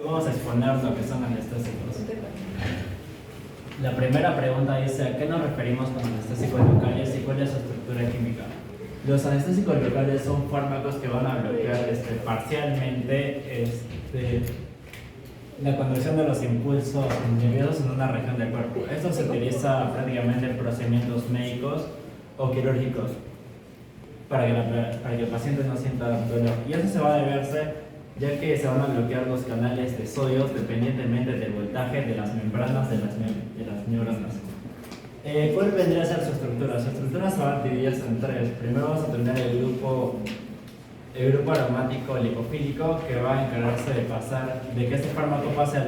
Vamos a exponer lo que son anestésicos. La primera pregunta dice: ¿a qué nos referimos con anestésicos locales y cuál es su estructura química? Los anestésicos locales son fármacos que van a bloquear parcialmente la conducción de los impulsos nerviosos en una región del cuerpo. Esto se utiliza prácticamente en procedimientos médicos o quirúrgicos para que el paciente no sienta dolor. Y eso se va a deberse ya que se van a bloquear los canales de sodio dependientemente del voltaje de las membranas de las neuronas. ¿Cuál vendría a ser su estructura? Su estructura se va a dividir en tres. Primero vamos a tener el grupo aromático lipofílico, que va a encargarse de que este fármaco pase a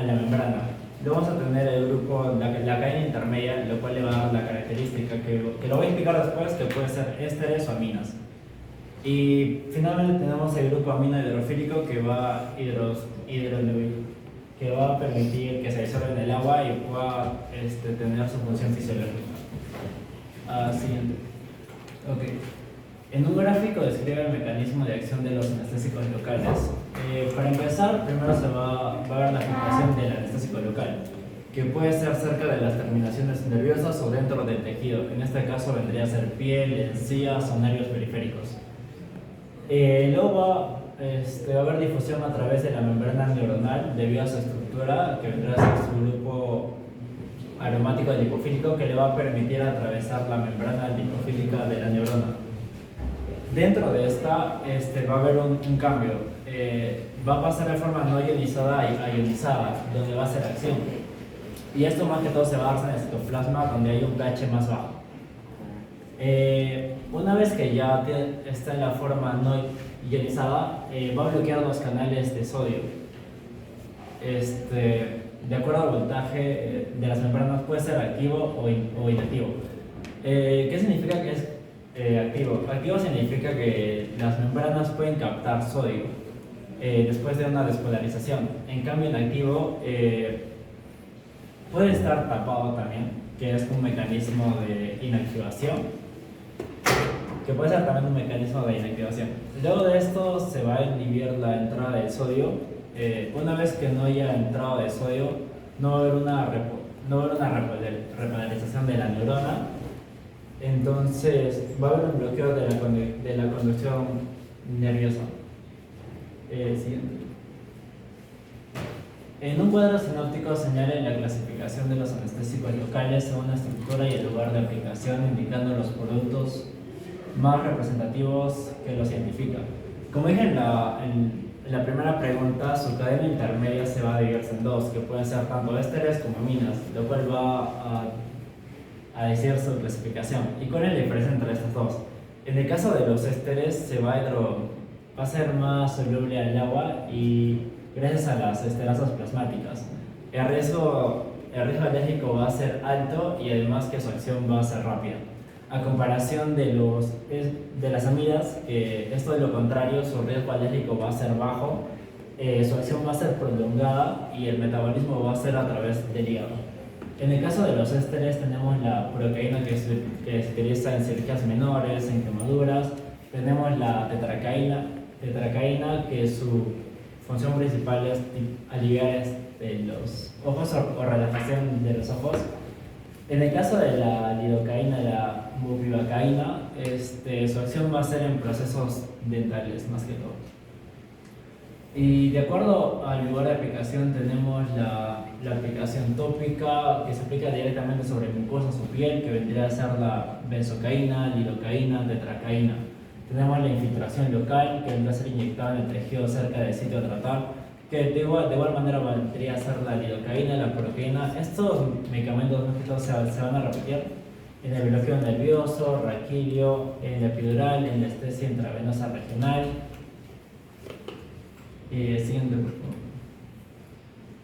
la membrana. Luego vamos a tener el grupo, la cadena intermedia, lo cual le va a dar la característica que lo voy a explicar después, que puede ser ésteres o aminas. Y finalmente tenemos el grupo amino hidrofílico que va a permitir que se disuelva en el agua y pueda tener su función fisiológica. Siguiente. Okay. En un gráfico describe el mecanismo de acción de los anestésicos locales. Para empezar, primero se va a ver la afectación del anestésico local, que puede ser cerca de las terminaciones nerviosas o dentro del tejido. En este caso vendría a ser piel, encías o nervios periféricos. Luego va a haber difusión a través de la membrana neuronal debido a su estructura, que vendrá a ser su grupo aromático lipofílico, que le va a permitir atravesar la membrana lipofílica de la neurona. Dentro de esta va a haber un cambio. Va a pasar de forma no ionizada a ionizada, donde va a hacer acción. Y esto más que todo se va a dar en el citoplasma, donde hay un pH más bajo. Una vez que ya está en la forma no ionizada, va a bloquear los canales de sodio. De acuerdo al voltaje de las membranas, puede ser activo o inactivo. ¿Qué significa que es activo? Activo significa que las membranas pueden captar sodio después de una despolarización. En cambio, inactivo puede estar tapado también, que es un mecanismo de inactivación. Que puede ser también un mecanismo de inactivación. Luego de esto se va a inhibir la entrada de sodio. Una vez que no haya entrada de sodio, no va a haber una repolarización de la neurona. Entonces va a haber un bloqueo de la conducción nerviosa. Siguiente. En un cuadro sinóptico señala la clasificación de los anestésicos locales según la estructura y el lugar de aplicación, indicando los productos más representativos que los identifican. Como dije en la primera pregunta, su cadena intermedia se va a dividir en dos, que pueden ser tanto ésteres como aminas, lo cual va a decir su clasificación. ¿Y cuál es la diferencia entre estas dos? En el caso de los ésteres va a ser más soluble al agua y gracias a las esterasas plasmáticas. El riesgo alérgico va a ser alto y además que su acción va a ser rápida. A comparación de las amidas, esto es lo contrario, su riesgo alérgico va a ser bajo, su acción va a ser prolongada y el metabolismo va a ser a través del hígado. En el caso de los ésteres tenemos la procaína que se utiliza en cirugías menores, en quemaduras. Tenemos la tetracaína que su función principal es aliviar los ojos o relajación de los ojos. En el caso de la lidocaína, la bupivacaína, su acción va a ser en procesos dentales más que todo. Y de acuerdo al lugar de aplicación tenemos la aplicación tópica, que se aplica directamente sobre mucosas o piel, que vendría a ser la benzocaína, lidocaína, tetracaína. Tenemos la infiltración local, que vendrá a ser inyectada en el tejido cerca del sitio a tratar, que de igual manera vendría a ser la lidocaína, la proteína. Estos medicamentos se van a repetir en el bloqueo nervioso, raquídeo, en la epidural, en la anestesia intravenosa regional. Siguiente, por favor.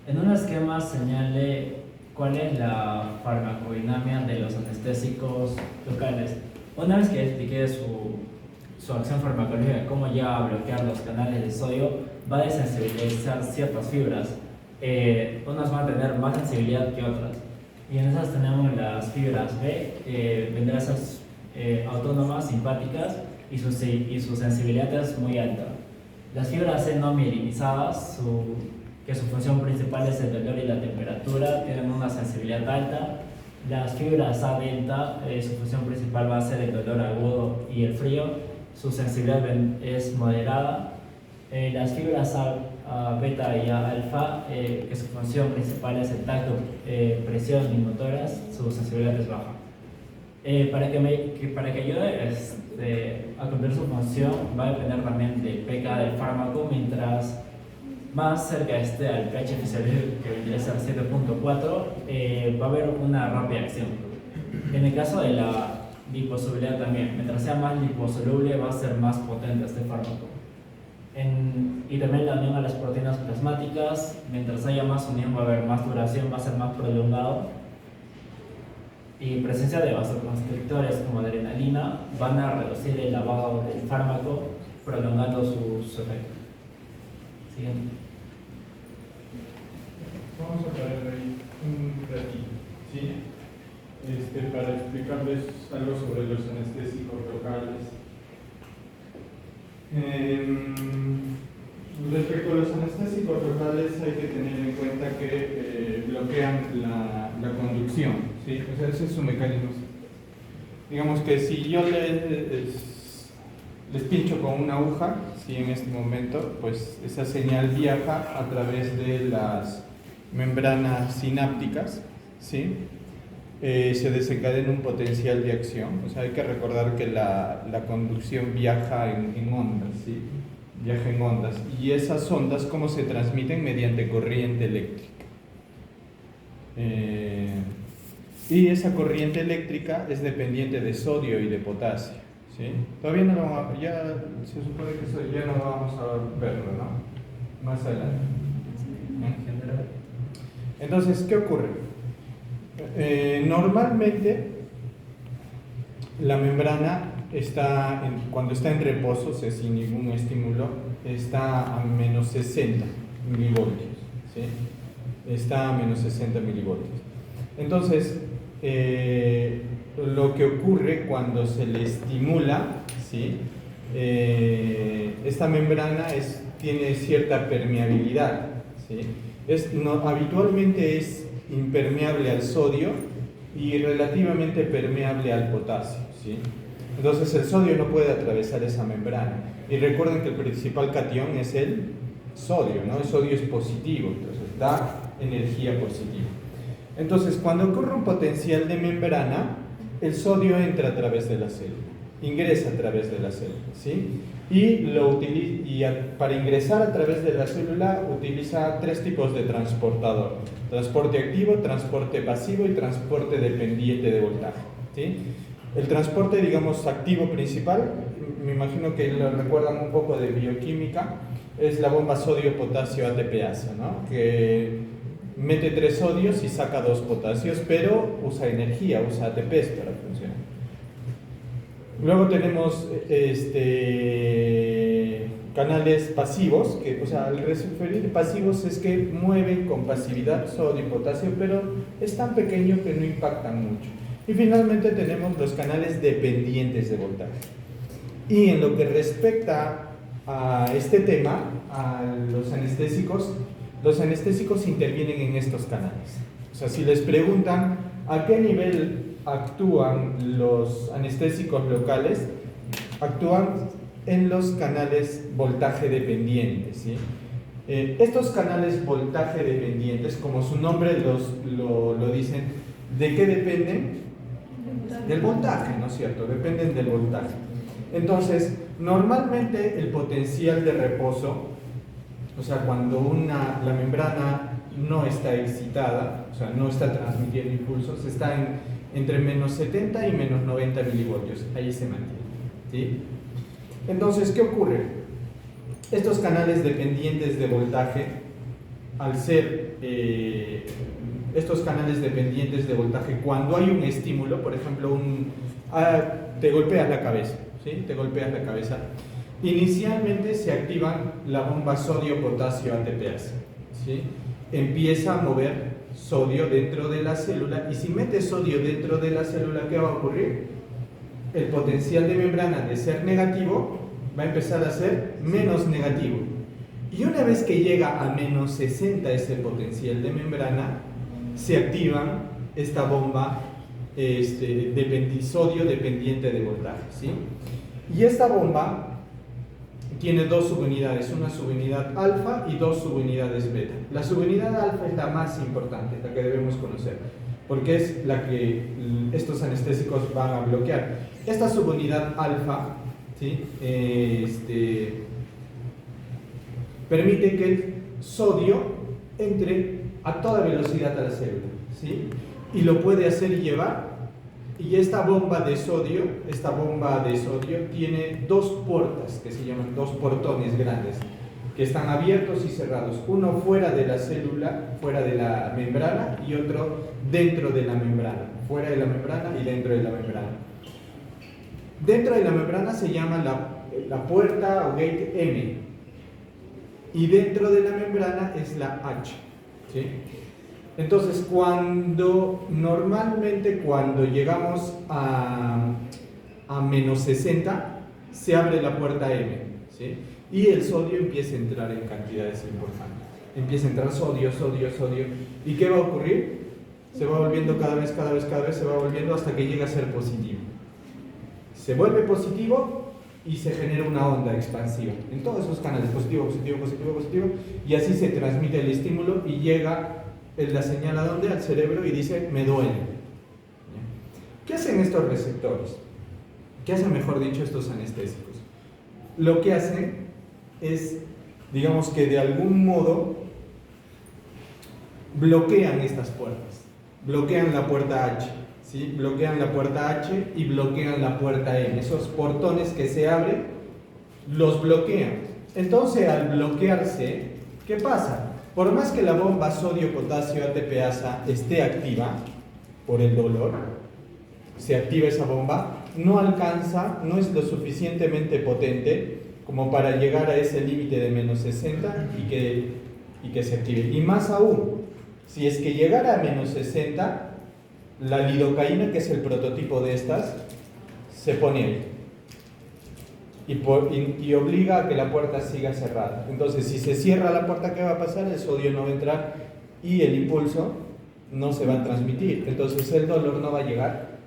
En un esquema señale cuál es la farmacodinamia de los anestésicos locales. Una vez que expliqué su acción farmacológica, cómo ya a bloquear los canales de sodio, va a desensibilizar ciertas fibras. Unas van a tener más sensibilidad que otras. Y en esas tenemos las fibras B, que vendrán a ser autónomas, simpáticas, y su sensibilidad es muy alta. Las fibras C no mielinizadas, que su función principal es el dolor y la temperatura, tienen una sensibilidad alta. Las fibras A delta, su función principal va a ser el dolor agudo y el frío, su sensibilidad es moderada. Las fibras A beta y A alfa, que su función principal es el tacto, presión y motoras, su sensibilidad es baja. Para que ayude a cumplir su función va a depender también del pK del fármaco. Mientras más cerca esté al pH fisiológico, que vendría a ser 7.4, va a haber una rápida acción. En el caso de la liposolubilidad también, mientras sea más liposoluble va a ser más potente este fármaco. Y también la unión a las proteínas plasmáticas, mientras haya más unión va a haber más duración, va a ser más prolongado. Y presencia de vasoconstrictores como adrenalina van a reducir el lavado del fármaco, prolongando su efecto. Siguiente. Vamos a parar ahí un ratito, ¿sí? Para explicarles algo sobre los anestésicos locales. Respecto a los anestésicos locales hay que tener en cuenta que bloquean la conducción, ¿sí? O sea, ese es su mecanismo. Digamos que si yo les pincho con una aguja, ¿sí? En este momento, pues esa señal viaja a través de las membranas sinápticas, ¿sí? Se desencadena un potencial de acción. O sea, hay que recordar que la conducción viaja en ondas, ¿sí? Viaja en ondas. Y esas ondas, ¿cómo se transmiten? Mediante corriente eléctrica. Y esa corriente eléctrica es dependiente de sodio y de potasio, ¿sí? Todavía no lo vamos a, ya se supone que eso ya no vamos a verlo, ¿no? Más adelante. Entonces, ¿qué ocurre? Normalmente la membrana cuando está en reposo, o sea, sin ningún estímulo, está a menos 60 milivoltios, ¿sí? Está a menos 60 milivoltios. Entonces, lo que ocurre cuando se le estimula, ¿sí? Esta membrana tiene cierta permeabilidad, ¿sí? Habitualmente es impermeable al sodio y relativamente permeable al potasio, ¿sí? Entonces el sodio no puede atravesar esa membrana. Y recuerden que el principal catión es el sodio, ¿no? El sodio es positivo, entonces da energía positiva. Entonces, cuando ocurre un potencial de membrana, el sodio entra a través de la célula, ingresa a través de la célula, ¿sí? Y para ingresar a través de la célula utiliza tres tipos de transportador: transporte activo, transporte pasivo y transporte dependiente de voltaje, ¿sí? El transporte, digamos, activo principal, me imagino que lo recuerdan un poco de bioquímica, es la bomba sodio-potasio ATPasa, ¿no? Que mete 3 sodios y saca 2 potasios, pero usa energía, usa ATPs para funcionar. Luego tenemos canales pasivos, que, o sea, al referir pasivos es que mueven con pasividad sodio y potasio, pero es tan pequeño que no impactan mucho. Y finalmente tenemos los canales dependientes de voltaje. Y en lo que respecta a este tema, a los anestésicos intervienen en estos canales. O sea, si les preguntan a qué nivel actúan los anestésicos locales, actúan en los canales voltaje dependientes, ¿sí? Estos canales voltaje dependientes, como su nombre lo dicen, ¿de qué dependen? Del voltaje, ¿no es cierto? Dependen del voltaje. Entonces, normalmente el potencial de reposo, o sea, cuando la membrana no está excitada, o sea, no está transmitiendo impulsos, está entre menos 70 y menos 90 milivoltios, ahí se mantiene, ¿sí? Entonces, ¿qué ocurre? Estos canales dependientes de voltaje, al ser estos canales dependientes de voltaje, cuando hay un estímulo, por ejemplo, te golpeas la cabeza, ¿sí? Te golpeas la cabeza. Inicialmente se activan la bomba sodio-potasio ATPasa, ¿sí? Empieza a mover sodio dentro de la célula, y si metes sodio dentro de la célula, ¿qué va a ocurrir? El potencial de membrana, de ser negativo, va a empezar a ser menos negativo. Y una vez que llega a menos 60 ese potencial de membrana, se activa esta bomba sodio dependiente de voltaje, ¿sí? Y esta bomba tiene dos subunidades, una subunidad alfa y dos subunidades beta. La subunidad alfa es la más importante, la que debemos conocer, porque es la que estos anestésicos van a bloquear. Esta subunidad alfa, ¿sí? Permite que el sodio entre a toda velocidad a la célula, ¿sí? Y lo puede hacer y llevar. Y esta bomba de sodio tiene dos puertas que se llaman dos portones grandes, que están abiertos y cerrados, uno fuera de la célula, fuera de la membrana, y otro dentro de la membrana, fuera de la membrana y dentro de la membrana. Dentro de la membrana se llama la puerta o gate M, y dentro de la membrana es la H, ¿sí? Entonces, normalmente cuando llegamos a menos 60, se abre la puerta M, ¿sí? Y el sodio empieza a entrar en cantidades importantes. Empieza a entrar sodio. ¿Y qué va a ocurrir? Se va volviendo cada vez, se va volviendo hasta que llega a ser positivo. Se vuelve positivo y se genera una onda expansiva en todos esos canales, positivo, y así se transmite el estímulo y llega la señal a dónde, al cerebro, y dice, me duele. ¿Qué hacen estos receptores? ¿Qué hacen, mejor dicho, estos anestésicos? Lo que hacen es, digamos que de algún modo, bloquean estas puertas. Bloquean la puerta H, ¿sí? Bloquean la puerta H y bloquean la puerta M. Esos portones que se abren, los bloquean. Entonces, al bloquearse, ¿qué pasa? Por más que la bomba sodio-potasio ATPasa esté activa por el dolor, se activa esa bomba, no es lo suficientemente potente como para llegar a ese límite de menos 60 y que se active. Y más aún, si es que llegara a menos 60, la lidocaína, que es el prototipo de estas, se pone ahí. Y obliga a que la puerta siga cerrada. Entonces, si se cierra la puerta, ¿qué va a pasar? El sodio no va a entrar y el impulso no se va a transmitir. Entonces, el dolor no va a llegar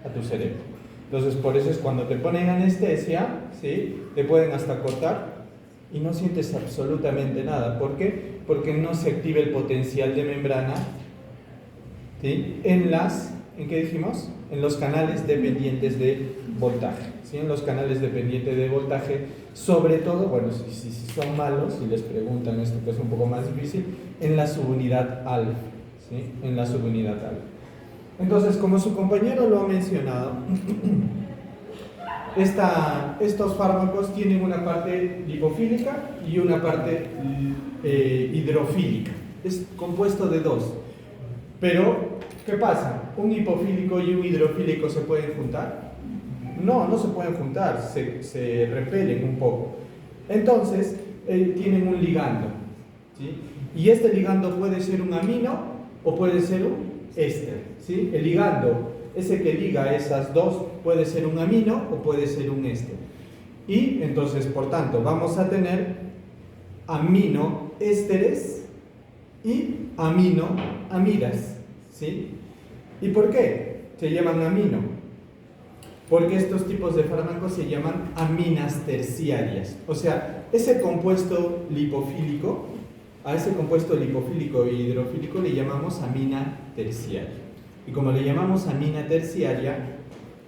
a tu cerebro. Entonces, por eso es cuando te ponen anestesia, ¿sí? Te pueden hasta cortar y no sientes absolutamente nada. ¿Por qué? Porque no se activa el potencial de membrana, ¿sí? ¿En qué dijimos? En los canales dependientes de voltaje, ¿sí? En los canales dependientes de voltaje, sobre todo, bueno, si son malos, si les preguntan esto que es un poco más difícil, en la subunidad alfa, ¿sí? En la subunidad alfa. Entonces, como su compañero lo ha mencionado, estos fármacos tienen una parte lipofílica y una parte hidrofílica. Es compuesto de dos. Pero, ¿qué pasa? ¿Un hipofílico y un hidrofílico se pueden juntar? No se pueden juntar, se repelen un poco. Entonces, tienen un ligando, ¿sí? Y este ligando puede ser un amino o puede ser un éster, ¿sí? El ligando, ese que liga esas dos, puede ser un amino o puede ser un éster. Y entonces, por tanto, vamos a tener aminoésteres y aminoamidas, ¿sí? ¿Y por qué se llaman amino? Porque estos tipos de fármacos se llaman aminas terciarias. O sea, ese compuesto lipofílico, a ese compuesto lipofílico e hidrofílico le llamamos amina terciaria. Y como le llamamos amina terciaria,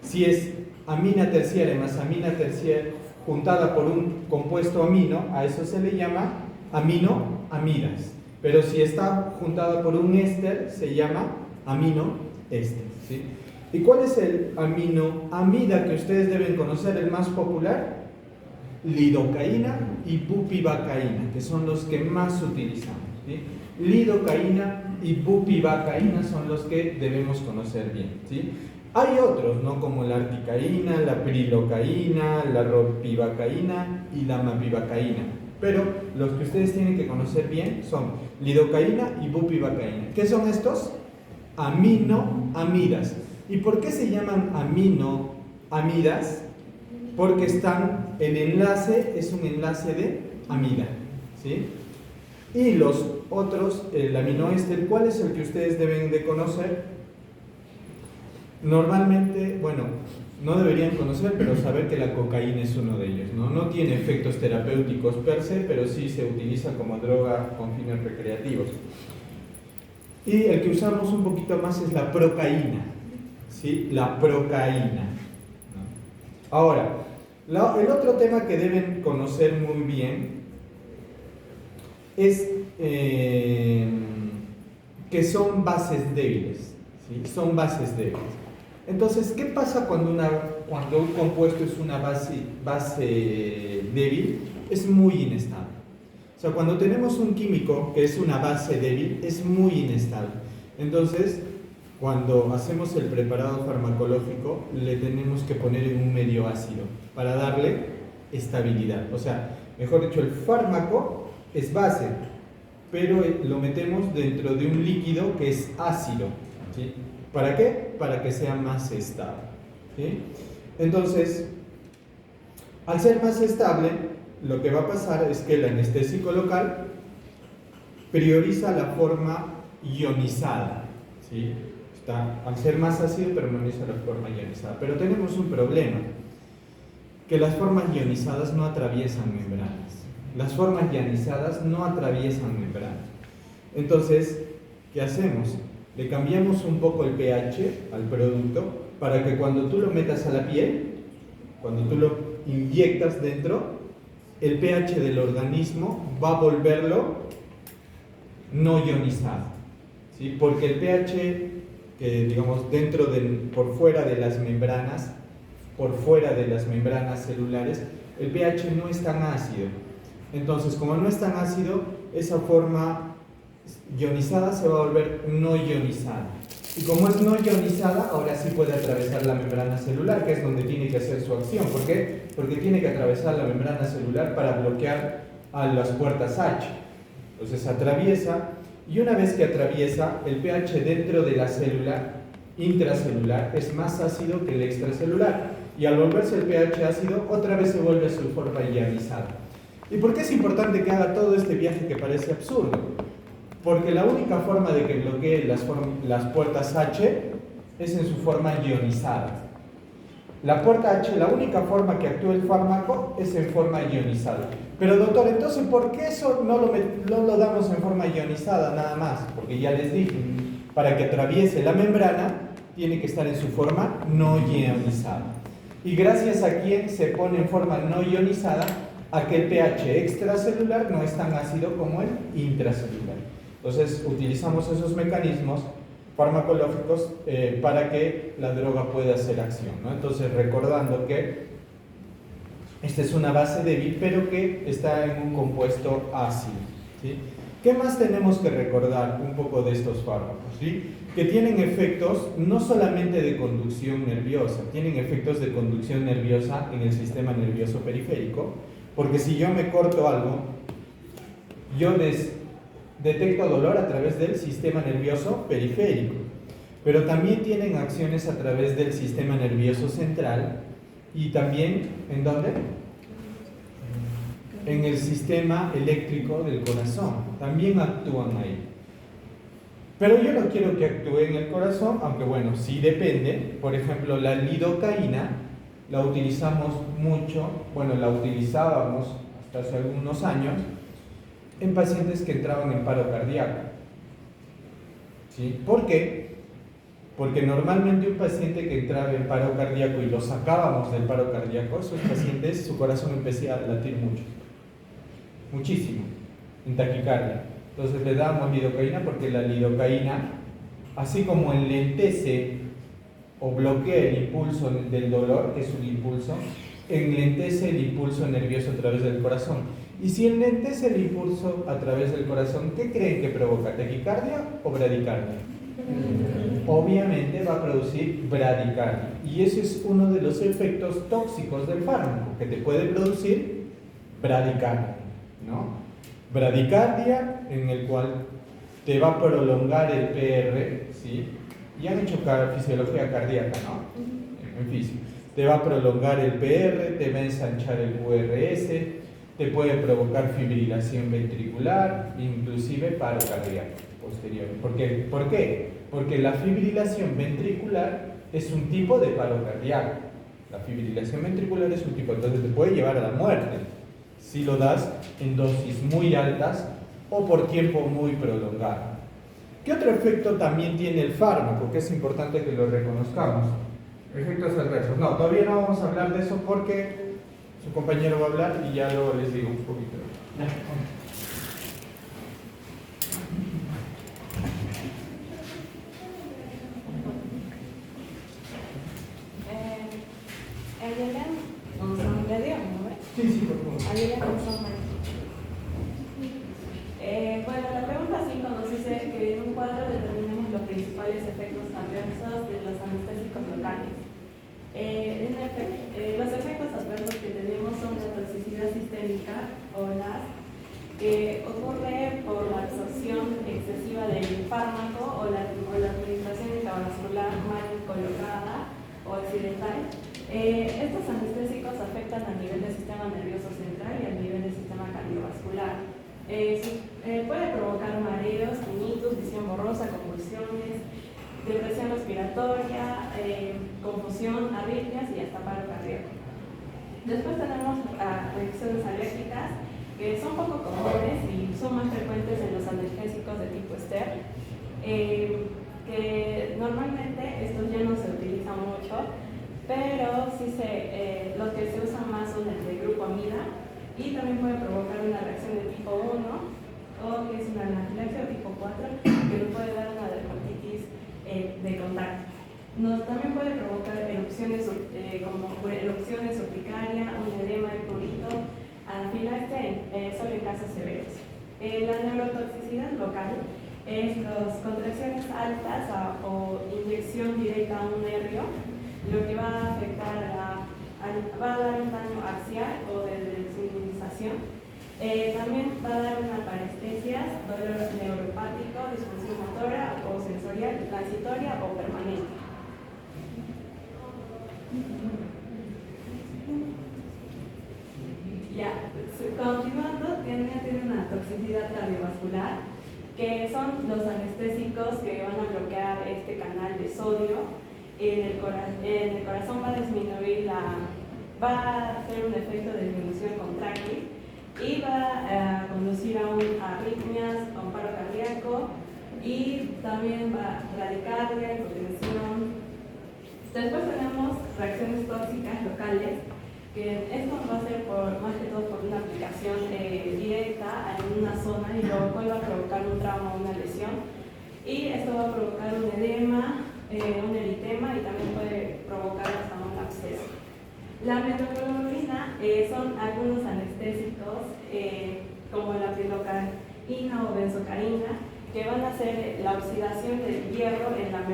si es amina terciaria más amina terciaria juntada por un compuesto amino, a eso se le llama aminoamidas. Pero si está juntada por un éster, se llama aminoéster, ¿sí? ¿Y cuál es el aminoamida que ustedes deben conocer, el más popular? Lidocaína y bupivacaína, que son los que más utilizamos, ¿sí? Lidocaína y bupivacaína son los que debemos conocer bien, ¿sí? Hay otros, ¿no? Como la articaína, la prilocaína, la ropivacaína y la mapivacaína. Pero los que ustedes tienen que conocer bien son lidocaína y bupivacaína. ¿Qué son estos? Aminoamidas. ¿Y por qué se llaman aminoamidas? Porque el enlace es un enlace de amida, ¿sí? Y los otros, el aminoéster, ¿cuál es el que ustedes deben de conocer? Normalmente, bueno, no deberían conocer, pero saber que la cocaína es uno de ellos, ¿no? No tiene efectos terapéuticos per se, pero sí se utiliza como droga con fines recreativos. Y el que usamos un poquito más es la procaína, ¿sí? La procaína, ¿no? Ahora, el otro tema que deben conocer muy bien es que son bases débiles, ¿sí? Son bases débiles. Entonces, ¿qué pasa cuando un compuesto es una base débil? Es muy inestable. O sea, cuando tenemos un químico que es una base débil, es muy inestable. Entonces, cuando hacemos el preparado farmacológico, le tenemos que poner en un medio ácido para darle estabilidad. O sea, mejor dicho, el fármaco es base, pero lo metemos dentro de un líquido que es ácido, ¿sí? ¿Para qué? Para que sea más estable, ¿sí? Entonces, al ser más estable, lo que va a pasar es que el anestésico local prioriza la forma ionizada, ¿sí? Al ser más ácido, prioriza la forma ionizada. Pero tenemos un problema, que las formas ionizadas no atraviesan membranas. Las formas ionizadas no atraviesan membranas. Entonces, ¿qué hacemos? Le cambiamos un poco el pH al producto para que cuando tú lo metas a la piel, cuando tú lo inyectas dentro, el pH del organismo va a volverlo no ionizado, ¿sí? Porque el pH, que digamos por fuera de las membranas, celulares, el pH no es tan ácido. Entonces, como no es tan ácido, esa forma ionizada se va a volver no ionizada. Y como es no ionizada, ahora sí puede atravesar la membrana celular, que es donde tiene que hacer su acción. ¿Por qué? Porque tiene que atravesar la membrana celular para bloquear a las puertas H. Entonces atraviesa, y una vez que atraviesa, el pH dentro de la célula intracelular es más ácido que el extracelular. Y al volverse el pH ácido, otra vez se vuelve su forma ionizada. ¿Y por qué es importante que haga todo este viaje que parece absurdo? Porque la única forma de que bloquee las puertas H es en su forma ionizada. La puerta H, la única forma que actúa el fármaco es en forma ionizada. Pero doctor, entonces, ¿por qué eso no lo damos en forma ionizada nada más? Porque ya les dije, para que atraviese la membrana, tiene que estar en su forma no ionizada. Y gracias a quien se pone en forma no ionizada, a que el pH extracelular no es tan ácido como el intracelular. Entonces, utilizamos esos mecanismos farmacológicos para que la droga pueda hacer acción, ¿no? Entonces, recordando que esta es una base débil, pero que está en un compuesto ácido, ¿sí? ¿Qué más tenemos que recordar un poco de estos fármacos? ¿Sí? Que tienen efectos no solamente de conducción nerviosa, tienen efectos de conducción nerviosa en el sistema nervioso periférico, porque si yo me corto algo, yo detecto dolor a través del sistema nervioso periférico, pero también tienen acciones a través del sistema nervioso central y también, ¿en dónde? En el sistema eléctrico del corazón, también actúan ahí. Pero yo no quiero que actúe en el corazón, aunque bueno, sí depende. Por ejemplo, la lidocaína la utilizamos mucho, bueno, la utilizábamos hasta hace algunos años en pacientes que entraban en paro cardíaco, ¿sí? ¿Por qué? Porque normalmente un paciente que entraba en paro cardíaco y lo sacábamos del paro cardíaco, esos pacientes, su corazón empezaba a latir mucho, muchísimo, en taquicardia. Entonces le damos lidocaína porque la lidocaína, así como enlentece o bloquea el impulso del dolor, que es un impulso, enlentece el impulso nervioso a través del corazón. Y si enlentece el impulso a través del corazón, ¿qué creen que provoca? ¿Taquicardia o bradicardia? Obviamente va a producir bradicardia. Y ese es uno de los efectos tóxicos del fármaco, que te puede producir bradicardia, ¿no? Bradicardia, en el cual te va a prolongar el PR, ¿sí? Y han hecho fisiología cardíaca, ¿no? En física. Te va a prolongar el PR, te va a ensanchar el QRS, te puede provocar fibrilación ventricular, inclusive paro cardíaco posterior. ¿Por qué? Porque la fibrilación ventricular es un tipo de paro cardíaco. La fibrilación ventricular es un tipo, entonces te puede llevar a la muerte si lo das en dosis muy altas o por tiempo muy prolongado. ¿Qué otro efecto también tiene el fármaco? Que es importante que lo reconozcamos. Efectos adversos. No, todavía no vamos a hablar de eso porque su compañero va a hablar y ya luego les digo un poquito. Sí, sí, por favor. Bueno, la pregunta 5 nos dice que en un cuadro determinemos los principales efectos adversos de los anestésicos locales. Los efectos adversos que tenemos son la toxicidad sistémica o las que ocurre por la absorción excesiva del fármaco o la administración intravascular mal colocada o accidental. Estos anestésicos afectan a nivel del sistema nervioso central y a nivel del sistema cardiovascular. Puede provocar mareos, tinnitus, visión borrosa, convulsiones, depresión respiratoria, confusión, arritmias y hasta paro cardíaco. Después tenemos reacciones alérgicas que son poco comunes y son más frecuentes en los analgésicos de tipo ester, que normalmente estos ya no se utilizan mucho, pero sí los que se usan más son el de grupo amida y también puede provocar una reacción de tipo 1 o que es una anafilaxia tipo 4 que nos puede dar una dermatitis de contacto. También puede provocar erupciones como erupciones urticarias, un edema de prurito, anafilaxia solo en casos severos. La neurotoxicidad local es las contracciones altas o inyección directa a un nervio, lo que va a afectar va a dar un daño axial o de desensibilización. También va a dar una parestesia, dolor neuropático, disfunción motora o sensorial, transitoria o permanente. Ya, continuando, tiene una toxicidad cardiovascular, que son los anestésicos que van a bloquear este canal de sodio. En el corazón va a disminuir va a hacer un efecto de disminución contráctil y va a conducir a arritmias, a un paro cardíaco y también va a bradicardia, hipotensión. Después tenemos reacciones tóxicas locales, que esto va a ser más que todo por una aplicación directa en una zona y luego va a provocar un trauma o una lesión, y esto va a provocar un edema, un eritema y también puede provocar hasta un absceso. La metoclopramida son algunos anestésicos como la pilocarina o benzocaína que van a hacer la oxidación del hierro en la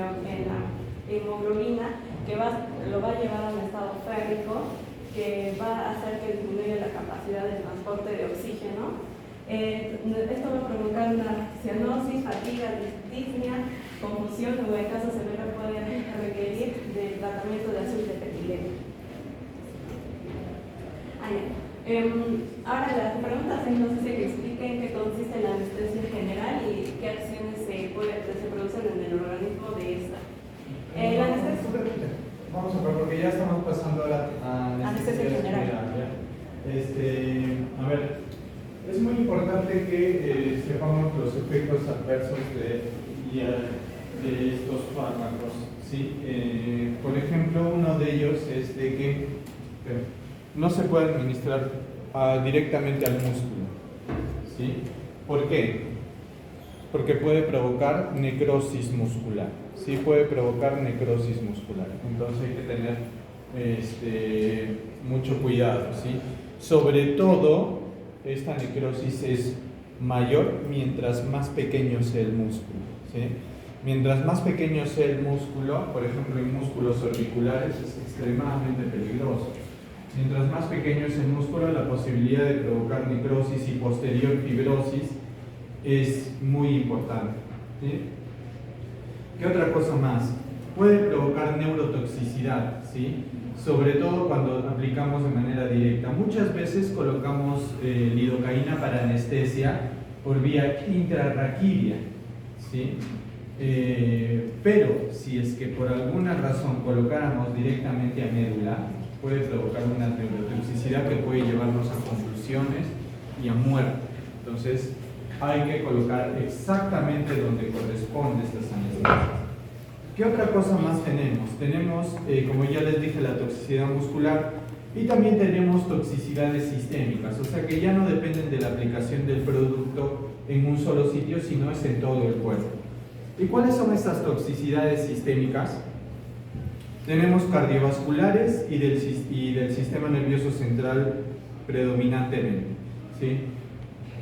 hemoglobina, que lo va a llevar a un estado férrico, que va a hacer que disminuya la capacidad de transporte de oxígeno. Esto va a provocar una cianosis, fatiga, disnea, confusión o en caso severo puede requerir de tratamiento de azul de petileno. Ahora las preguntas nos dice que expliquen qué consiste la anestesia general y qué acciones se producen en el organismo de esta. La anestesia... Vamos a ver, porque ya estamos pasando ahora a anestesia general. A ver, es muy importante que sepamos los efectos adversos de estos fármacos, ¿sí? Por ejemplo, uno de ellos es de que no se puede administrar directamente al músculo, ¿sí? ¿Por qué? Porque puede provocar necrosis muscular, ¿sí? Puede provocar necrosis muscular, entonces hay que tener mucho cuidado, ¿sí? Sobre todo, esta necrosis es mayor mientras más pequeño sea el músculo, ¿sí? Mientras más pequeño sea el músculo, por ejemplo en músculos orbiculares, es extremadamente peligroso. Mientras más pequeño es el músculo, la posibilidad de provocar necrosis y posterior fibrosis es muy importante, ¿sí? ¿Qué otra cosa más? puede provocar neurotoxicidad, ¿sí? Sobre todo cuando aplicamos de manera directa. Muchas veces colocamos lidocaína para anestesia por vía intrarraquídea, ¿sí? Pero si es que por alguna razón colocáramos directamente a médula, puede provocar una neurotoxicidad que puede llevarnos a convulsiones y a muerte. Entonces hay que colocar exactamente donde corresponde estas anestesias. ¿Qué otra cosa más tenemos? Tenemos, como ya les dije, la toxicidad muscular y también tenemos toxicidades sistémicas, o sea que ya no dependen de la aplicación del producto en un solo sitio, sino es en todo el cuerpo. ¿Y cuáles son estas toxicidades sistémicas? Tenemos cardiovasculares y del sistema nervioso central predominantemente, ¿sí?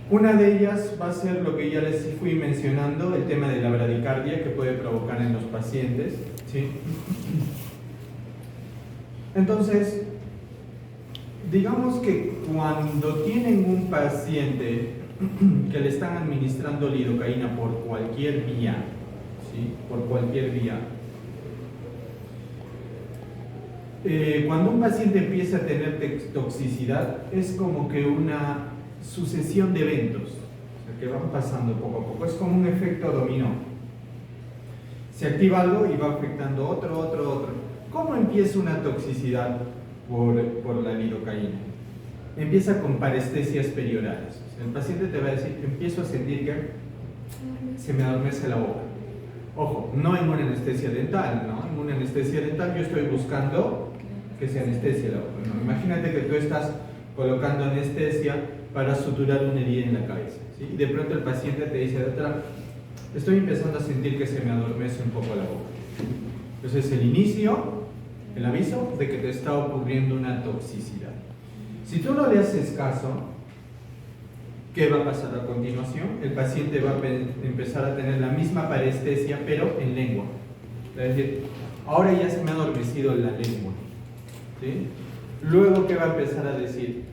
Una de ellas va a ser lo que ya les fui mencionando, el tema de la bradicardia que puede provocar en los pacientes, ¿sí? Entonces, digamos que cuando tienen un paciente que le están administrando lidocaína por cualquier vía, ¿sí? Por cualquier vía, cuando un paciente empieza a tener toxicidad, es como que una sucesión de eventos, o sea, que van pasando poco a poco, es como un efecto dominó. Se activa algo y va afectando otro. ¿Cómo empieza una toxicidad por la lidocaína? Empieza con parestesias periorales. O sea, el paciente te va a decir, empiezo a sentir que se me adormece la boca. Ojo, no en una anestesia dental, ¿no? En una anestesia dental yo estoy buscando que se anestesie la boca, ¿no? Imagínate que tú estás colocando anestesia para suturar una herida en la cabeza, ¿sí? Y de pronto el paciente te dice, doctora, estoy empezando a sentir que se me adormece un poco la boca. Entonces es el inicio, el aviso de que te está ocurriendo una toxicidad. Si tú no le haces caso, ¿qué va a pasar a continuación? El paciente va a empezar a tener la misma parestesia, pero en lengua. Es decir, ahora ya se me ha adormecido la lengua, ¿sí? Luego, ¿qué va a empezar a decir?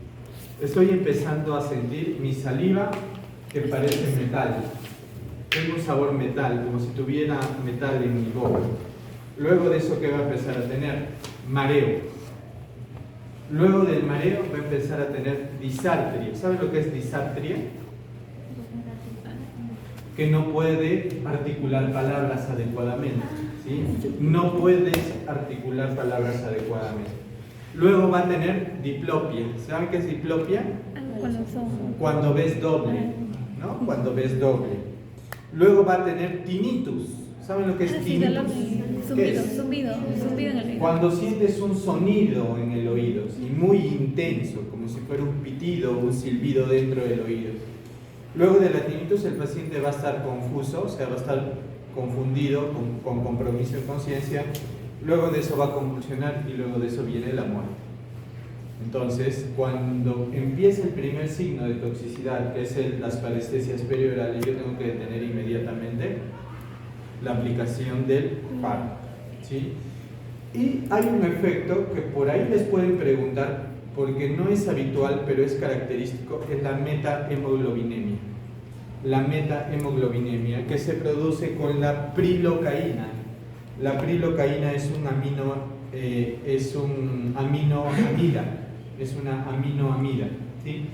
Estoy empezando a sentir mi saliva que parece metal. Tengo un sabor metal, como si tuviera metal en mi boca. Luego de eso, ¿qué va a empezar a tener? Mareo. Luego del mareo va a empezar a tener disartria. ¿Sabe lo que es disartria? Que no puede articular palabras adecuadamente, ¿sí? No puedes articular palabras adecuadamente. Luego va a tener diplopia. ¿Saben qué es diplopia? Cuando ves doble, ¿no? Cuando ves doble. Luego va a tener tinnitus. ¿Saben lo que es tinnitus? Zumbido en el oído. Cuando sientes un sonido en el oído, ¿sí? Muy intenso, como si fuera un pitido o un silbido dentro del oído. Luego de la tinnitus el paciente va a estar confuso, o sea, va a estar confundido, con compromiso en conciencia. Luego de eso va a convulsionar y luego de eso viene la muerte. Entonces, cuando empieza el primer signo de toxicidad, que es las parestesias periorales, yo tengo que detener inmediatamente la aplicación del fármaco, ¿sí? Y hay un efecto que por ahí les pueden preguntar, porque no es habitual, pero es característico, es la metahemoglobinemia. La metahemoglobinemia, que se produce con la prilocaína. La prilocaína es un aminoamida, es una aminoamida, ¿sí?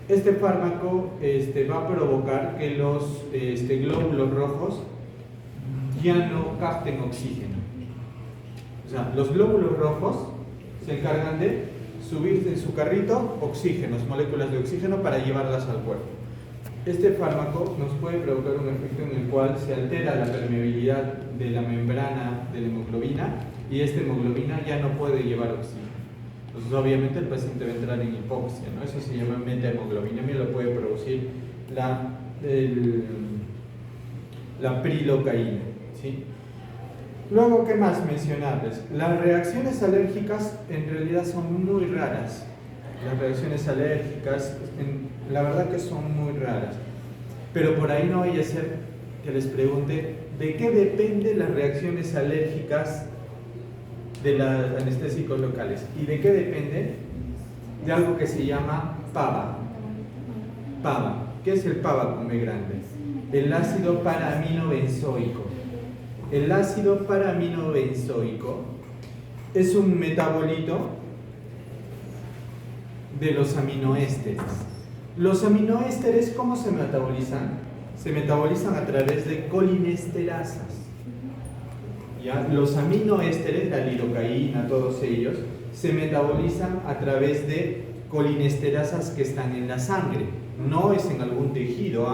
Este fármaco va a provocar que los glóbulos rojos ya no capten oxígeno. O sea, los glóbulos rojos se encargan de subir en su carrito oxígenos, moléculas de oxígeno para llevarlas al cuerpo. Este fármaco nos puede provocar un efecto en el cual se altera la permeabilidad de la membrana de la hemoglobina y esta hemoglobina ya no puede llevar oxígeno. Entonces obviamente el paciente va a entrar en hipoxia, ¿no? Eso se llama metahemoglobinemia, lo puede producir la prilocaína, ¿sí? Luego, ¿qué más mencionarles? Las reacciones alérgicas en realidad son muy raras. Las reacciones alérgicas, la verdad que son muy raras. Pero por ahí no vaya a ser que les pregunte de qué dependen las reacciones alérgicas de los anestésicos locales. ¿Y de qué depende? De algo que se llama PABA. PABA. ¿Qué es el PABA con B grande? El ácido paraaminobenzoico. el ácido paraminobenzoico es un metabolito de los aminoésteres. Los aminoésteres, ¿cómo se metabolizan? Se metabolizan a través de colinesterasas. ¿Ya? Los aminoésteres, la lidocaína, todos ellos, se metabolizan a través de colinesterasas que están en la sangre. No es en algún tejido.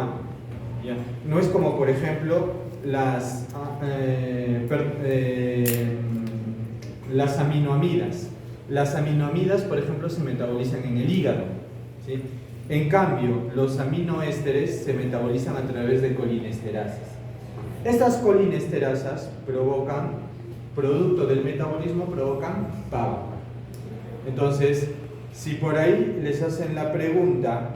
¿Ya? No es como, por ejemplo, las aminoamidas. Las aminoamidas, por ejemplo, se metabolizan en el hígado, ¿sí? En cambio, los aminoésteres se metabolizan a través de colinesterasas. Estas colinesterasas provocan, producto del metabolismo, provocan PABA. Entonces, si por ahí les hacen la pregunta,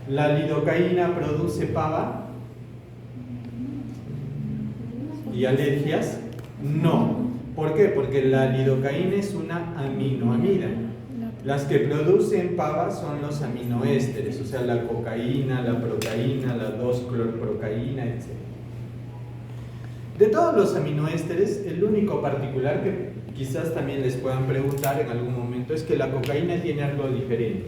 ¿la lidocaína produce PABA y alergias? No. ¿Por qué? Porque la lidocaína es una aminoamida. Las que producen PABA son los aminoésteres, o sea, la cocaína, la procaína, la 2-clorprocaína, etc. De todos los aminoésteres, el único particular que quizás también les puedan preguntar en algún momento es que la cocaína tiene algo diferente.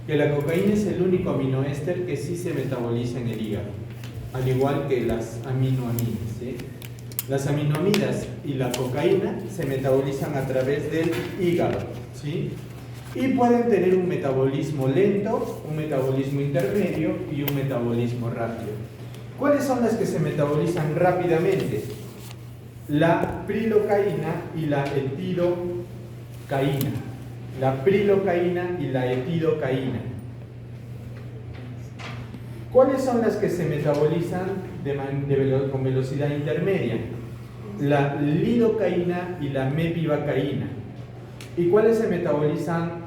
Que la cocaína es el único aminoéster que sí se metaboliza en el hígado, al igual que las aminoamidas, ¿sí? Las aminoamidas y la cocaína se metabolizan a través del hígado, ¿sí? Y pueden tener un metabolismo lento, un metabolismo intermedio y un metabolismo rápido. ¿Cuáles son las que se metabolizan rápidamente? La prilocaína y la etilocaína. La prilocaína y la etilocaína. ¿Cuáles son las que se metabolizan con velocidad intermedia? La lidocaína y la mepivacaína. ¿Y cuáles se metabolizan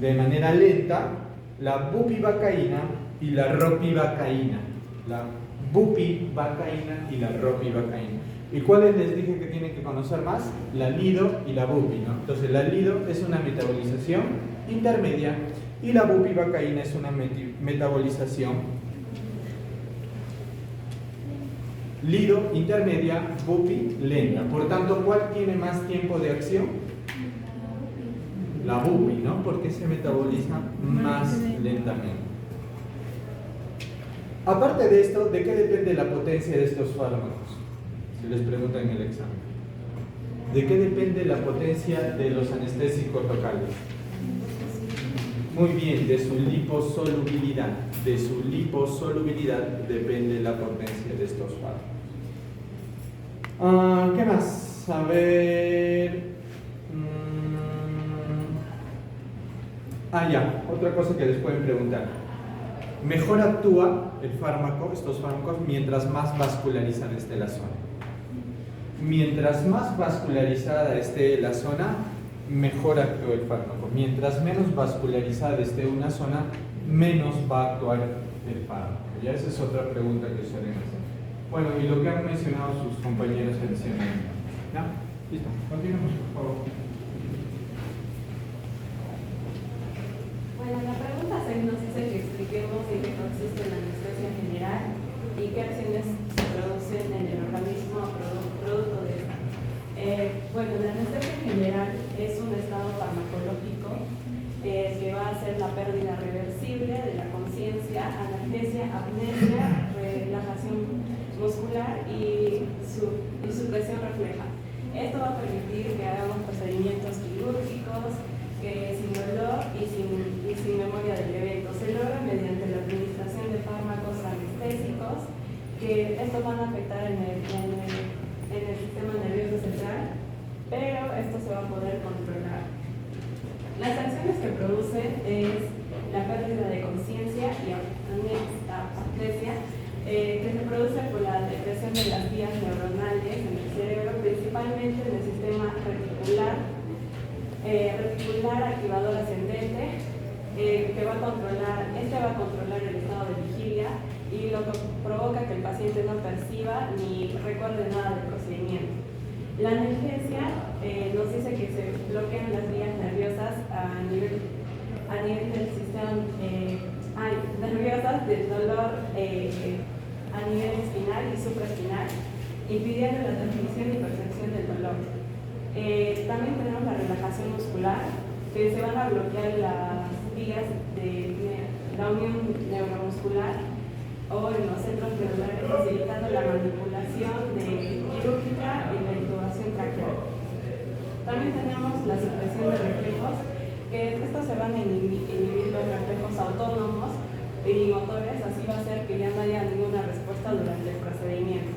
de manera lenta? La bupivacaína y la ropivacaína. La bupivacaína y la ropivacaína. ¿Y cuáles les dije que tienen que conocer más? La lido y la bupi, ¿no? Entonces la lido es una metabolización intermedia y la bupivacaína es una metabolización lido intermedia, bupi lenta. Por tanto, ¿cuál tiene más tiempo de acción? La bupi, ¿no? Porque se metaboliza más lentamente. Aparte de esto, ¿de qué depende la potencia de estos fármacos? Se les pregunta en el examen. ¿De qué depende la potencia de los anestésicos locales? Muy bien, de su liposolubilidad. De su liposolubilidad depende la potencia de estos fármacos. ¿Qué más? A ver... ya, otra cosa que les pueden preguntar. Mejor actúa el fármaco, estos fármacos, mientras más vascularizada esté la zona. Mientras más vascularizada esté la zona, mejor actúa el fármaco. Mientras menos vascularizada esté una zona, menos va a actuar el fármaco. Ya esa es otra pregunta que suelen hacer. Bueno, y lo que han mencionado sus compañeros adicionalmente. ¿Ya? Listo, continuemos, por favor. Bueno, la pregunta 6 nos dice que expliquemos en qué consiste la anestesia general y qué acciones se producen en el organismo producto de esta. Bueno, la anestesia general es un estado farmacológico que va a hacer la pérdida reversible de la conciencia, analgesia, amnesia, relajación muscular y supresión refleja. Esto va a permitir que hagamos procedimientos quirúrgicos que sin dolor y sin memoria del evento. Se logra mediante la administración de fármacos anestésicos que estos van a afectar en el sistema nervioso central, pero esto se va a poder controlar. Las acciones que producen es la pérdida de conciencia y amnesia, que se produce por la depresión de las vías neuronales en el cerebro, principalmente en el sistema reticular activador ascendente, que va a controlar el estado de vigilia y lo que provoca que el paciente no perciba ni recuerde nada del procedimiento. La analgesia nos dice que se bloquean las vías nerviosas a nivel del sistema nerviosas causas del dolor a nivel espinal y supraespinal, impidiendo la definición y percepción del dolor. También tenemos la relajación muscular, que se van a bloquear las vías de la unión neuromuscular o en los centros medulares, facilitando la manipulación quirúrgica y la intubación traqueal. También tenemos la supresión de reflejos, que estos se van a inhibir los reflejos autónomos y motores, así va a ser que ya no haya ninguna respuesta durante el procedimiento.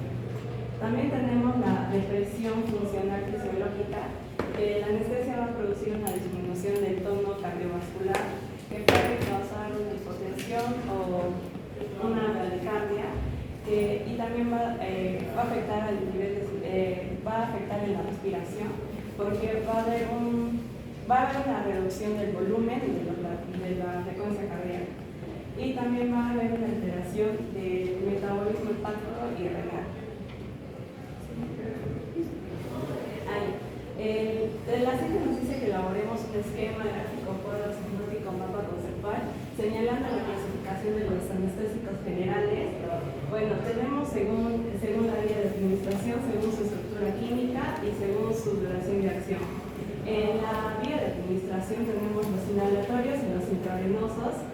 También tenemos la depresión funcional fisiológica. La anestesia va a producir una disminución del tono cardiovascular que puede causar una hipotensión o una bradicardia, y también va a afectar al nivel va a afectar en la respiración, porque va a haber una reducción del volumen de la frecuencia cardíaca, y también va a haber una alteración del metabolismo hepático y renal. La CIE nos dice que elaboremos un esquema gráfico, cuadro sinóptico, mapa conceptual, señalando la clasificación de los anestésicos generales. Bueno, tenemos según la vía de administración, según su estructura química y según su duración de acción. En la vía de administración tenemos los inhalatorios y los intravenosos,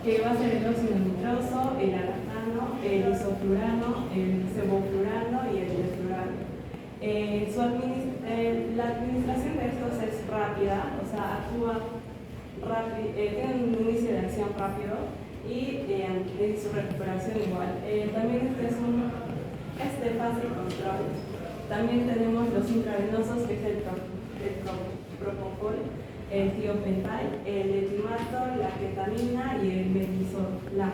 que va a ser el óxido nitroso, el alactano, el isoflurano, el sevoflurano y el desflurano. La administración de estos es rápida, o sea, actúa rápido, tiene un inicio de acción rápido y su recuperación igual. También este es de fase control. También tenemos los intravenosos, que es el propofol, el tiopental, el etimato, la ketamina y el metizolam.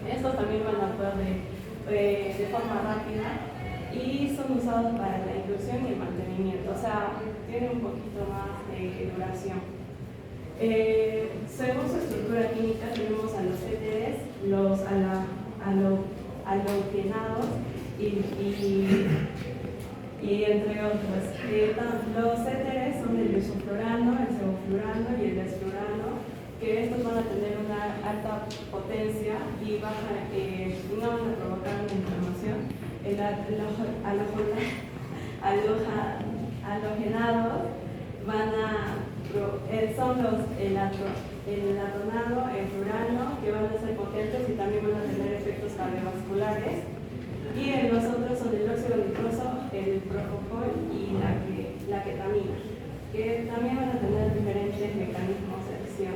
Estos también van a actuar de forma rápida y son usados para la inducción y el mantenimiento, o sea, tienen un poquito más de duración. Según su estructura química tenemos a los éteres, los halogenados y entre otros. Los éteres son el isoflurano, el sevoflurano y el desflurano, que estos van a tener una alta potencia y no van a provocar una inflamación. Halogenados son el atonado, el furano, que van a ser potentes y también van a tener efectos cardiovasculares. Y los otros son el óxido nitroso, el propofol y la ketamina, que también van a tener diferentes mecanismos de acción.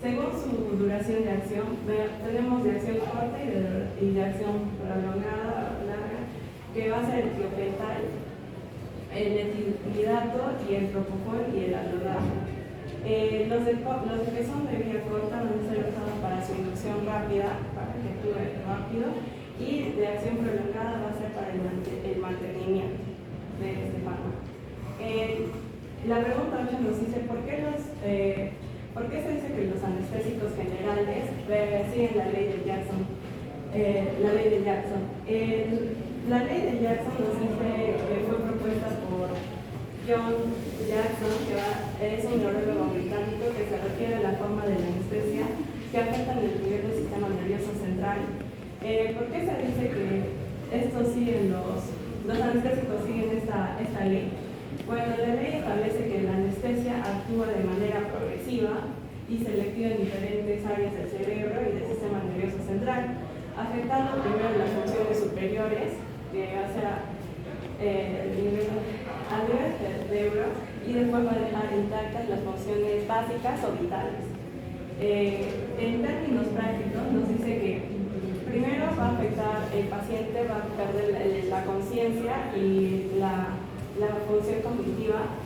Según su duración de acción, tenemos de acción corta y de acción prolongada, larga, que va a ser el tiopental, el etilidato y el propofol y el alodato. Los que son de vía corta van a ser usados para su inducción rápida, para que actúe rápido, y de acción prolongada va a ser para el mantenimiento de este fármaco. La pregunta 8 nos dice ¿por qué se dice que los anestésicos generales siguen la ley de Jackson? La ley de Jackson nos dice que fue propuesta por John Jackson, que es un neurólogo británico, que se refiere a la forma de la anestesia que afectan el nivel del sistema nervioso central. ¿Por qué se dice que los anestésicos siguen esta ley? Bueno, la ley establece que la anestesia actúa de manera progresiva y selectiva en diferentes áreas del cerebro y del sistema nervioso central, afectando primero las funciones superiores, que va a ser al nivel del cerebro, y después va a dejar intactas las funciones básicas o vitales. En términos prácticos nos dice que primero va a afectar el paciente, va a perder la conciencia y la función cognitiva.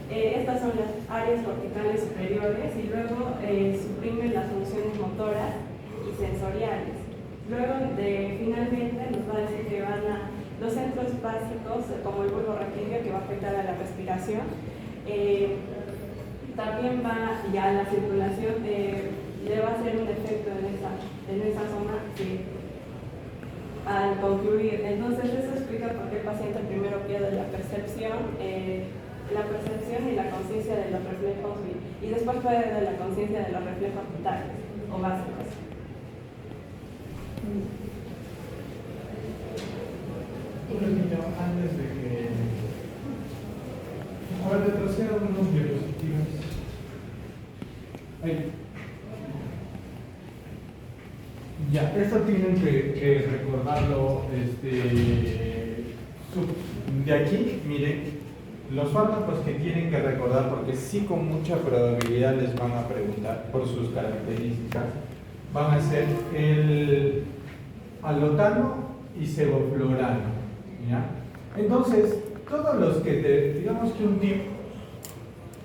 Estas son las áreas corticales superiores, y luego suprimen las funciones motoras y sensoriales. Luego, finalmente, nos va a decir que van a los centros básicos, como el bulbo raquídeo, que va a afectar a la respiración. También va ya la circulación, le va a hacer un efecto en esa zona al concluir. Entonces, eso explica por qué el paciente primero pierde la percepción y la conciencia de los reflejos, y después pierde la conciencia de los reflejos vitales o básicos. Un poquito antes de que... A ver, retrocedo unos diapositivas. Ahí. Ya, esto tienen que recordarlo de aquí, miren, los fármacos que tienen que recordar, porque sí con mucha probabilidad les van a preguntar por sus características, van a ser el alotano y sevoflurano, ¿ya? Entonces, todos los que, digamos que un tip,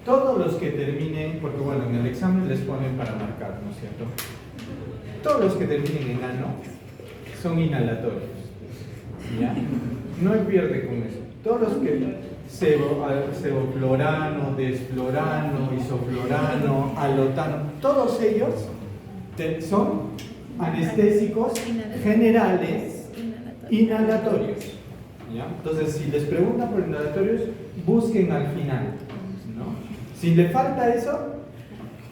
todos los que terminen, porque bueno, en el examen les ponen para marcar, ¿no es cierto? Todos los que terminen en ano son inhalatorios, ¿ya? No hay pierde con eso. Todos los que sevoflurano, desflurano, isoflurano, alotano, todos ellos son anestésicos generales inhalatorios, ¿ya? Entonces, si les preguntan por inhalatorios, busquen al final, ¿no? Si le falta eso,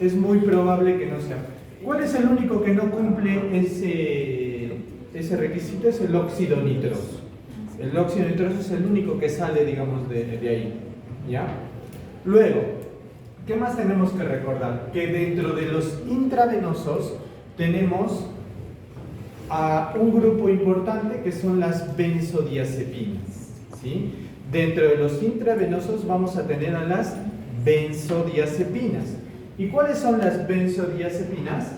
es muy probable que no sea. ¿Cuál es el único que no cumple ese requisito? Es el óxido nitroso. El óxido nitroso es el único que sale, digamos, de ahí, ¿ya? Luego, ¿qué más tenemos que recordar? Que dentro de los intravenosos tenemos a un grupo importante que son las benzodiazepinas, ¿sí? Dentro de los intravenosos vamos a tener a las benzodiazepinas. ¿Y cuáles son las benzodiazepinas?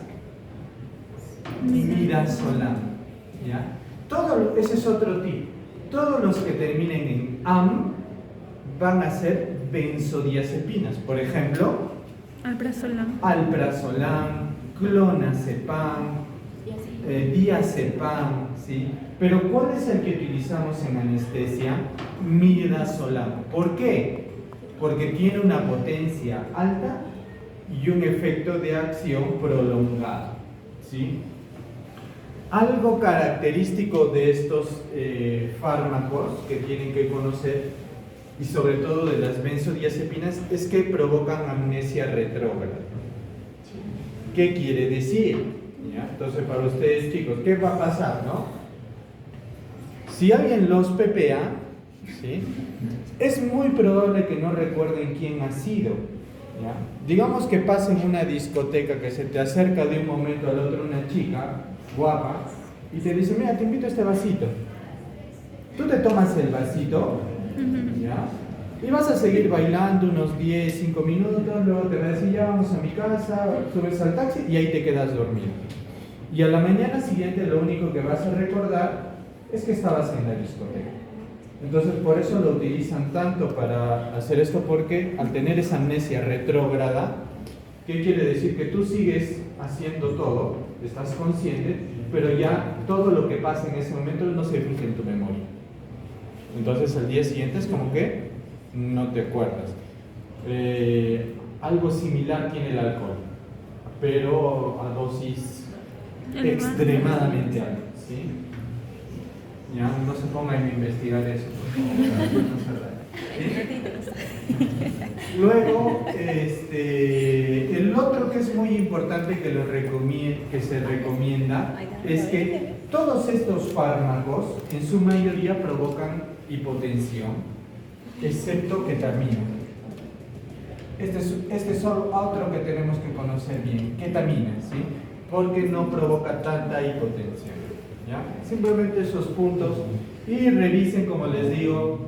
Midazolam, ¿ya? Ese es otro tipo. Todos los que terminen en am van a ser benzodiazepinas. Por ejemplo, alprazolam, clonazepam, diazepam, ¿sí? Pero ¿cuál es el que utilizamos en anestesia? Midazolam. ¿Por qué? Porque tiene una potencia alta y un efecto de acción prolongado, ¿sí? Algo característico de estos fármacos que tienen que conocer, y sobre todo de las benzodiazepinas, es que provocan amnesia retrógrada. ¿Qué quiere decir? ¿Ya? Entonces, para ustedes, chicos, ¿qué va a pasar, no? Si alguien los PPA, ¿sí? Es muy probable que no recuerden quién ha sido, ¿ya? Digamos que pasa en una discoteca, que se te acerca de un momento al otro una chica guapa y te dice, mira, te invito a este vasito. Tú te tomas el vasito, ¿ya? Y vas a seguir bailando unos 10, 5 minutos, luego te va a decir, ya vamos a mi casa, subes al taxi y ahí te quedas dormido. Y a la mañana siguiente lo único que vas a recordar es que estabas en la discoteca. Entonces por eso lo utilizan tanto para hacer esto, porque al tener esa amnesia retrógrada, ¿qué quiere decir? Que tú sigues haciendo todo, estás consciente, pero ya todo lo que pasa en ese momento no se fija en tu memoria. Entonces al día siguiente es como que no te acuerdas. Algo similar tiene el alcohol, pero a dosis extremadamente alta, ¿sí? Ya, no se pongan a investigar eso, Luego, el otro que es muy importante que se recomienda es que todos estos fármacos en su mayoría provocan hipotensión, excepto ketamina. Este es otro que tenemos que conocer bien, ketamina, ¿sí? Porque no provoca tanta hipotensión, ¿ya? Simplemente esos puntos, y revisen, como les digo,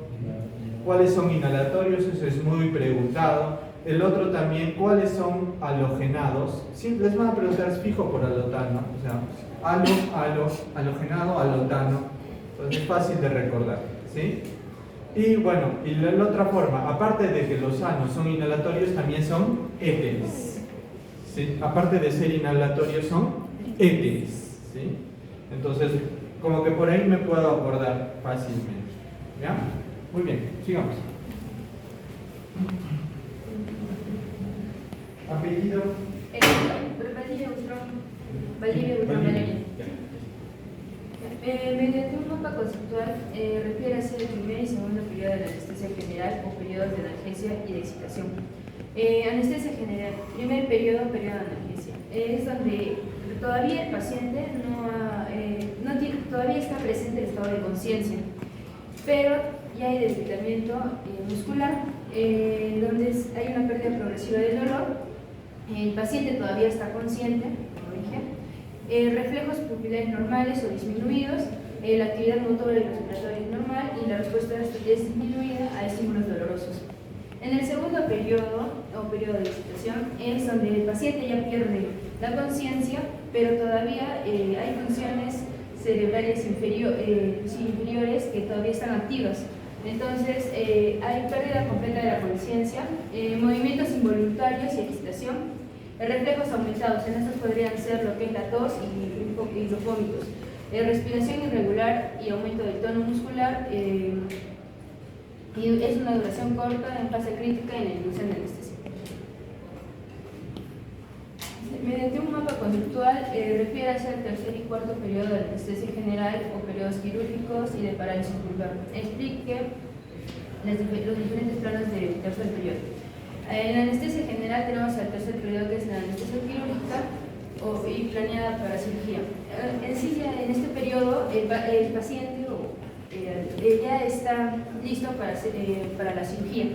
cuáles son inhalatorios, eso es muy preguntado. El otro también, cuáles son halogenados. Sí, les van a preguntar, es fijo por alotano, o sea, halogenado, alotano. Entonces es fácil de recordar, ¿sí? Y bueno, y la otra forma, aparte de que los anos son inhalatorios, también son éteres, ¿sí? Aparte de ser inhalatorios, son éteres, ¿sí? Entonces, como que por ahí me puedo acordar fácilmente, ¿ya? Muy bien, sigamos. Apellido. Valdivia Guzmán Valeria. Mediante un mapa conceptual refiere a ser el primer y segundo periodo de la anestesia general o periodos de analgesia y de excitación. Anestesia general, primer periodo de analgesia. Es donde todavía el paciente no ha todavía está presente el estado de conciencia, pero ya hay debilitamiento muscular, donde hay una pérdida progresiva del dolor. El paciente todavía está consciente, como dije, reflejos pupilares normales o disminuidos, la actividad motora y respiratoria es normal y la respuesta es disminuida a estímulos dolorosos. En el segundo periodo, o periodo de excitación, es donde el paciente ya pierde la conciencia, pero todavía hay funciones cerebrales inferiores que todavía están activas. Entonces, hay pérdida completa de la conciencia, movimientos involuntarios y excitación, reflejos aumentados. En estos podrían ser lo que es la tos y los vómitos. Respiración irregular y aumento del tono muscular, y es una duración corta en fase crítica y en la inducción de anestesia. Mediante un mapa conductual refiere hacia el tercer y cuarto periodo de anestesia general o periodos quirúrgicos y de parálisis vulvar. Explique los diferentes planos del tercer periodo. En la anestesia general tenemos el tercer periodo, que es la anestesia quirúrgica y planeada para cirugía. En este periodo el paciente ya está listo para la cirugía.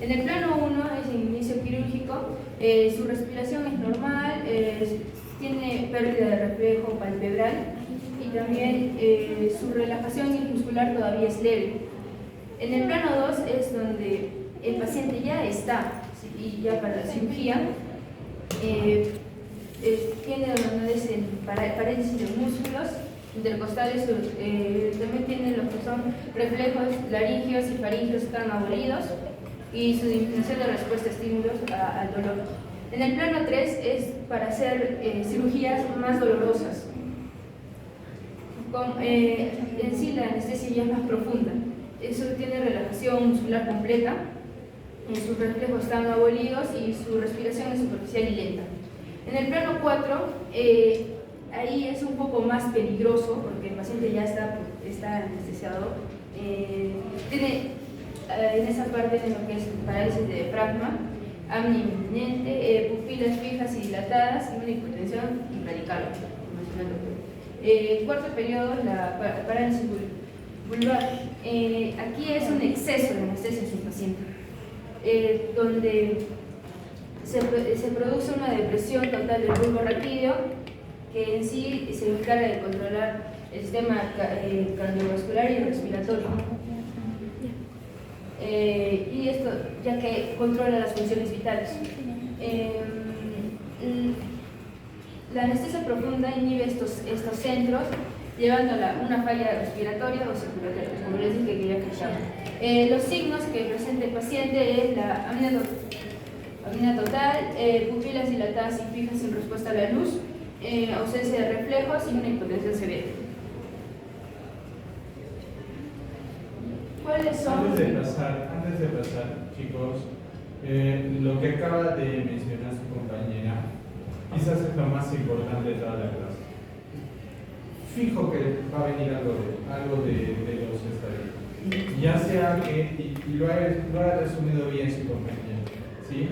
En el plano 1 es el inicio quirúrgico, su respiración es normal, tiene pérdida de reflejo palpebral y también su relajación muscular todavía es leve. En el plano 2 es donde el paciente ya está y ya para la cirugía, tiene dolores en paréntesis de músculos intercostales, también tiene lo que son reflejos laringeos y faringeos que están abolidos y su disminución de respuesta a estímulos al dolor. En el plano 3 es para hacer cirugías más dolorosas. En sí la anestesia ya es más profunda. Eso tiene relajación muscular completa, sus reflejos están abolidos y su respiración es superficial y lenta. En el plano 4, ahí es un poco más peligroso porque el paciente ya está anestesiado. Tiene en esa parte de lo que es parálisis de diafragma, apnea inminente, pupilas fijas y dilatadas y una hipotensión radical, como mencionó el doctor. Cuarto periodo, la parálisis vulvar. Aquí es un exceso de anestesia en su paciente, donde se produce una depresión total del bulbo raquídeo, que en sí se encarga de controlar el sistema cardiovascular y respiratorio. Y esto ya que controla las funciones vitales. La anestesia profunda inhibe estos centros, llevándola a una falla respiratoria o circulatoria, como les dije que ya cachamos. Los signos que presenta el paciente es la apnea total, pupilas dilatadas y fijas sin respuesta a la luz, ausencia de reflejos y una hipotensión severa. ¿Cuáles son? Antes de pasar, chicos, lo que acaba de mencionar su compañera, quizás es lo más importante de toda la clase. Fijo que va a venir algo de los estadísticos. Ya sea que, y lo ha resumido bien su compañera, ¿sí?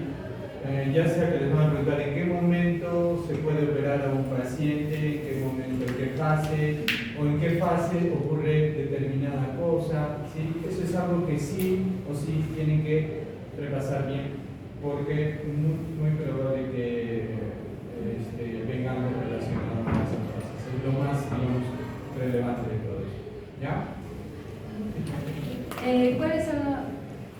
Ya sea que les van a preguntar en qué momento se puede operar a un paciente, en qué momento, en qué fase, o en qué fase ocurre determinada cosa, ¿sí? Eso es algo que sí o sí tienen que repasar bien, porque es muy probable que venga algo relacionado con esas cosas. Es lo más, digamos, relevante de todo eso. ¿Ya? ¿Cuáles son,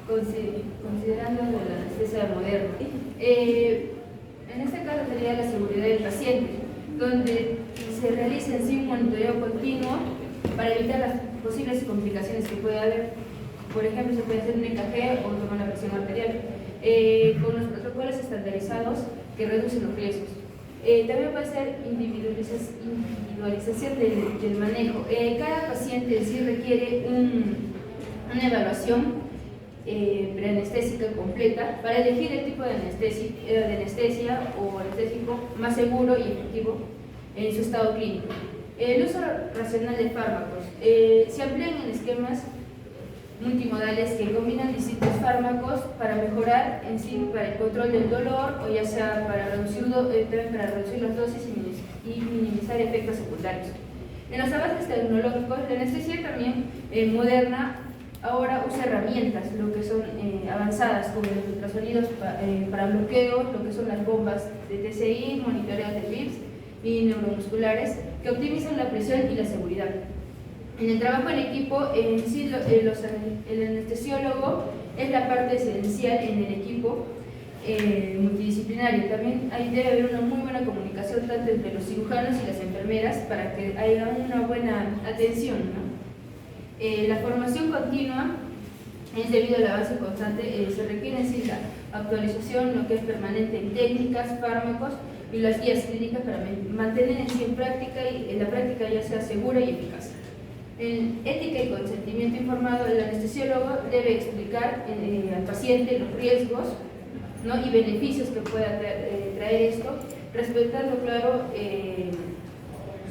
considerando la anestesia moderna? En este caso sería la seguridad del paciente, donde se realiza en sí un monitoreo continuo para evitar las posibles complicaciones que puede haber. Por ejemplo, se puede hacer un EKG o tomar la presión arterial, con los protocolos estandarizados que reducen los riesgos. También puede ser individualización del manejo. Cada paciente en sí requiere una evaluación preanestésica completa para elegir el tipo de anestesia o anestésico más seguro y efectivo en su estado clínico. El uso racional de fármacos. Se emplean en esquemas multimodales que combinan distintos fármacos para mejorar en sí para el control del dolor o ya sea para reducir las dosis y minimizar efectos secundarios. En los avances tecnológicos, la anestesia también moderna ahora usa herramientas, lo que son avanzadas, como los ultrasonidos para bloqueos, lo que son las bombas de TCI, monitoreo de VIPs y neuromusculares, que optimizan la presión y la seguridad. En el trabajo en equipo, en sí, el anestesiólogo es la parte esencial en el equipo multidisciplinario. También debe haber una muy buena comunicación tanto entre los cirujanos y las enfermeras para que haya una buena atención, ¿no? La formación continua es debido al avance constante, se requiere en sí la actualización, lo que es permanente en técnicas, fármacos y las guías clínicas para mantener en sí en práctica y la práctica ya sea segura y eficaz. En ética y consentimiento informado, el anestesiólogo debe explicar al paciente los riesgos, ¿no?, y beneficios que pueda traer esto, respetando, claro,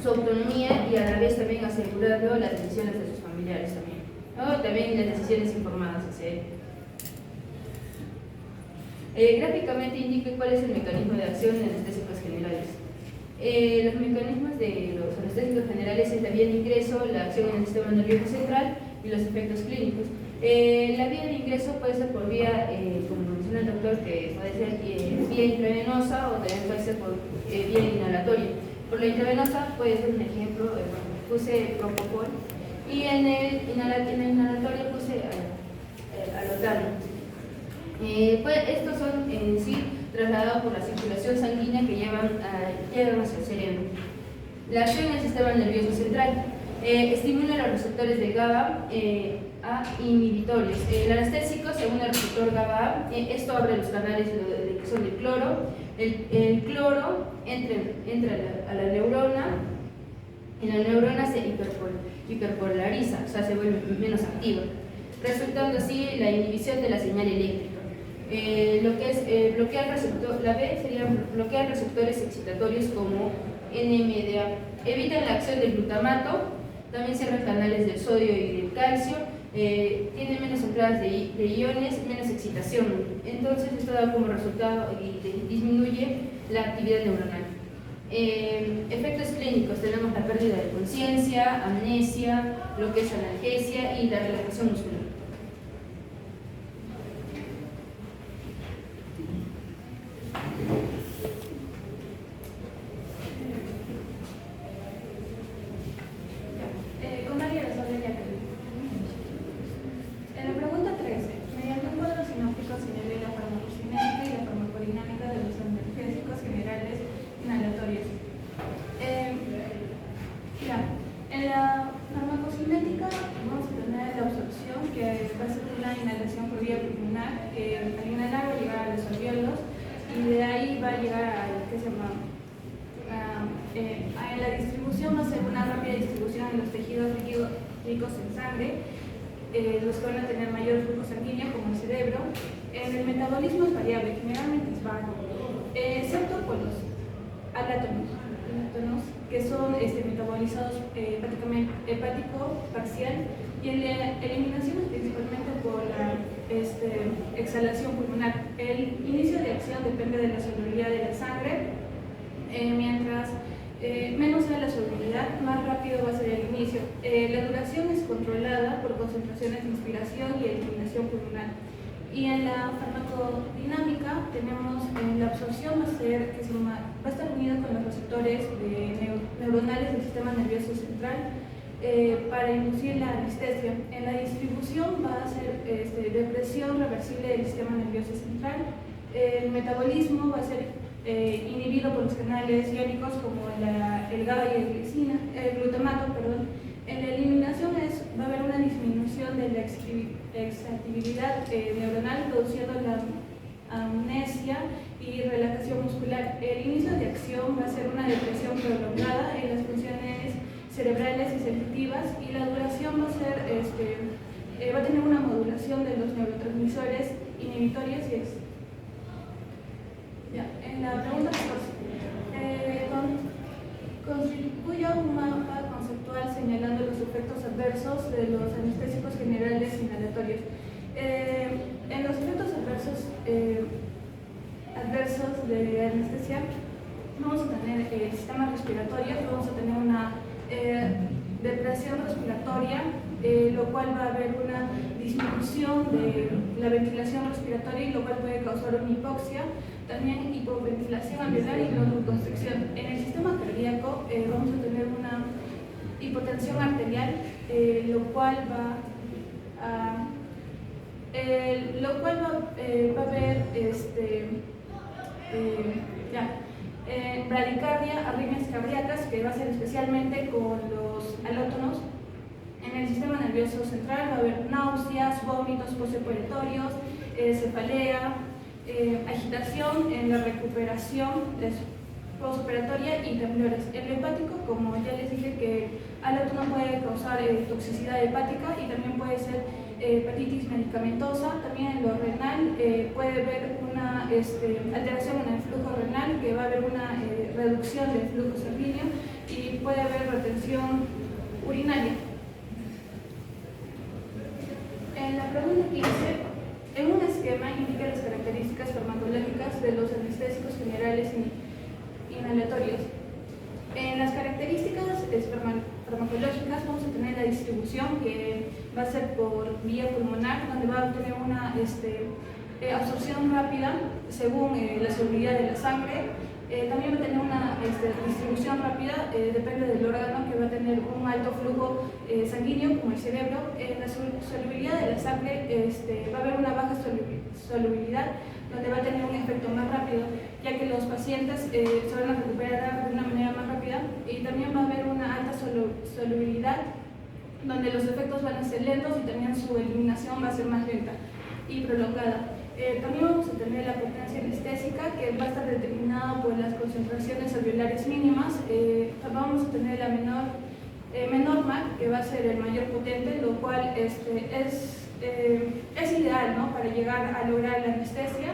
su autonomía y a la vez también asegurando las decisiones de sus familiares también, ¿no? También las decisiones informadas hacia él. Gráficamente indique cuál es el mecanismo de acción en anestésicos generales. Los mecanismos de los anestésicos generales es la vía de ingreso, la acción en el sistema nervioso central y los efectos clínicos. La vía de ingreso puede ser por vía, como menciona el doctor, que puede ser vía intravenosa o también puede ser por vía inhalatoria. Por la intravenosa puede ser un ejemplo, puse propofol, y en el inhalatorio puse alotano. Estos son en sí trasladados por la circulación sanguínea que llevan hacia el cerebro. La acción en el sistema nervioso central estimula los receptores de GABA A inhibitorios. El anestésico, según el receptor GABA A, esto abre los canales que son el cloro. El cloro entra a la neurona y la neurona se hiperpolariza, o sea, se vuelve menos activa, resultando así la inhibición de la señal eléctrica. Lo que es bloquear receptor, la B sería bloquear receptores excitatorios como NMDA. Evitan la acción del glutamato, también cierran canales del sodio y del calcio, tiene menos entradas de iones, menos excitación. Entonces esto da como resultado y disminuye la actividad neuronal. Efectos clínicos, tenemos la pérdida de conciencia, amnesia, lo que es analgesia y la relajación muscular. Con María Rosario Yacaré. En la pregunta 13, mediante un cuadro sinóptico señalé la farmacocinética y la farmacodinámica de los analgésicos generales inhalatorios. En la farmacocinética vamos a tener la absorción, que va a ser una inhalación por vía pulmonar. Al inhalar va a llegar a los alvéolos y de ahí va a llegar a ¿qué se llama? En la distribución va a ser una rápida distribución en los tejidos ricos en sangre, los que van a tener mayor flujo sanguíneo, como el cerebro. El metabolismo es variable, generalmente es bajo, excepto por los alátonos, que son metabolizados hepático parcial, y en la eliminación es principalmente por la exhalación pulmonar. El inicio de acción depende de la solubilidad de la sangre. Mientras menos sea la solubilidad, más rápido va a ser el inicio. La duración es controlada por concentraciones de inspiración y eliminación pulmonar. Y en la farmacodinámica tenemos la absorción va a estar unida con los receptores neuronales del sistema nervioso central para inducir la anestesia. En la distribución va a ser depresión reversible del sistema nervioso central. El metabolismo va a ser inhibido por los canales iónicos como el GABA y el glutamato, perdón. En la eliminación va a haber una disminución de la excitabilidad neuronal, produciendo la amnesia y relajación muscular. El inicio de acción va a ser una depresión prolongada en las funciones cerebrales y sensitivas, y la duración va a ser va a tener una modulación de los neurotransmisores inhibitorios y en la pregunta 14, constituya un mapa conceptual señalando los efectos adversos de los anestésicos generales inhalatorios. En los efectos adversos de anestesia vamos a tener el sistema respiratorio, vamos a tener una respiratoria, lo cual va a haber una disminución de la ventilación respiratoria y lo cual puede causar una hipoxia, también hipoventilación alveolar y broncoconstricción. En el sistema cardíaco vamos a tener una hipotensión arterial, lo cual va a haber bradicardia, arritmias cardíacas, que va a ser especialmente con los alótonos. En el sistema nervioso central va a haber náuseas, vómitos postoperatorios, cefalea, agitación en la recuperación postoperatoria y temblores. En lo hepático, como ya les dije, que alótono puede causar toxicidad hepática y también puede ser hepatitis medicamentosa. También en lo renal puede haber una alteración en el flujo renal, que va a haber una reducción del flujo sanguíneo y puede haber retención urinaria. En la pregunta 15, en un esquema indica las características farmacológicas de los anestésicos generales inhalatorios. En las características farmacológicas vamos a tener la distribución, que va a ser por vía pulmonar, donde va a tener una absorción rápida según la solubilidad de la sangre. También va a tener una distribución rápida, depende del órgano, que va a tener un alto flujo sanguíneo, como el cerebro. En la solubilidad de la sangre va a haber una baja solubilidad, donde va a tener un efecto más rápido, ya que los pacientes se van a recuperar de una manera más rápida, y también va a haber una alta solubilidad, donde los efectos van a ser lentos y también su eliminación va a ser más lenta y prolongada. También vamos a tener la potencia anestésica, que va a estar determinada por las concentraciones alveolares mínimas. Vamos a tener la menor MAC, que va a ser el mayor potente, lo cual es ideal, ¿no?, para llegar a lograr la anestesia.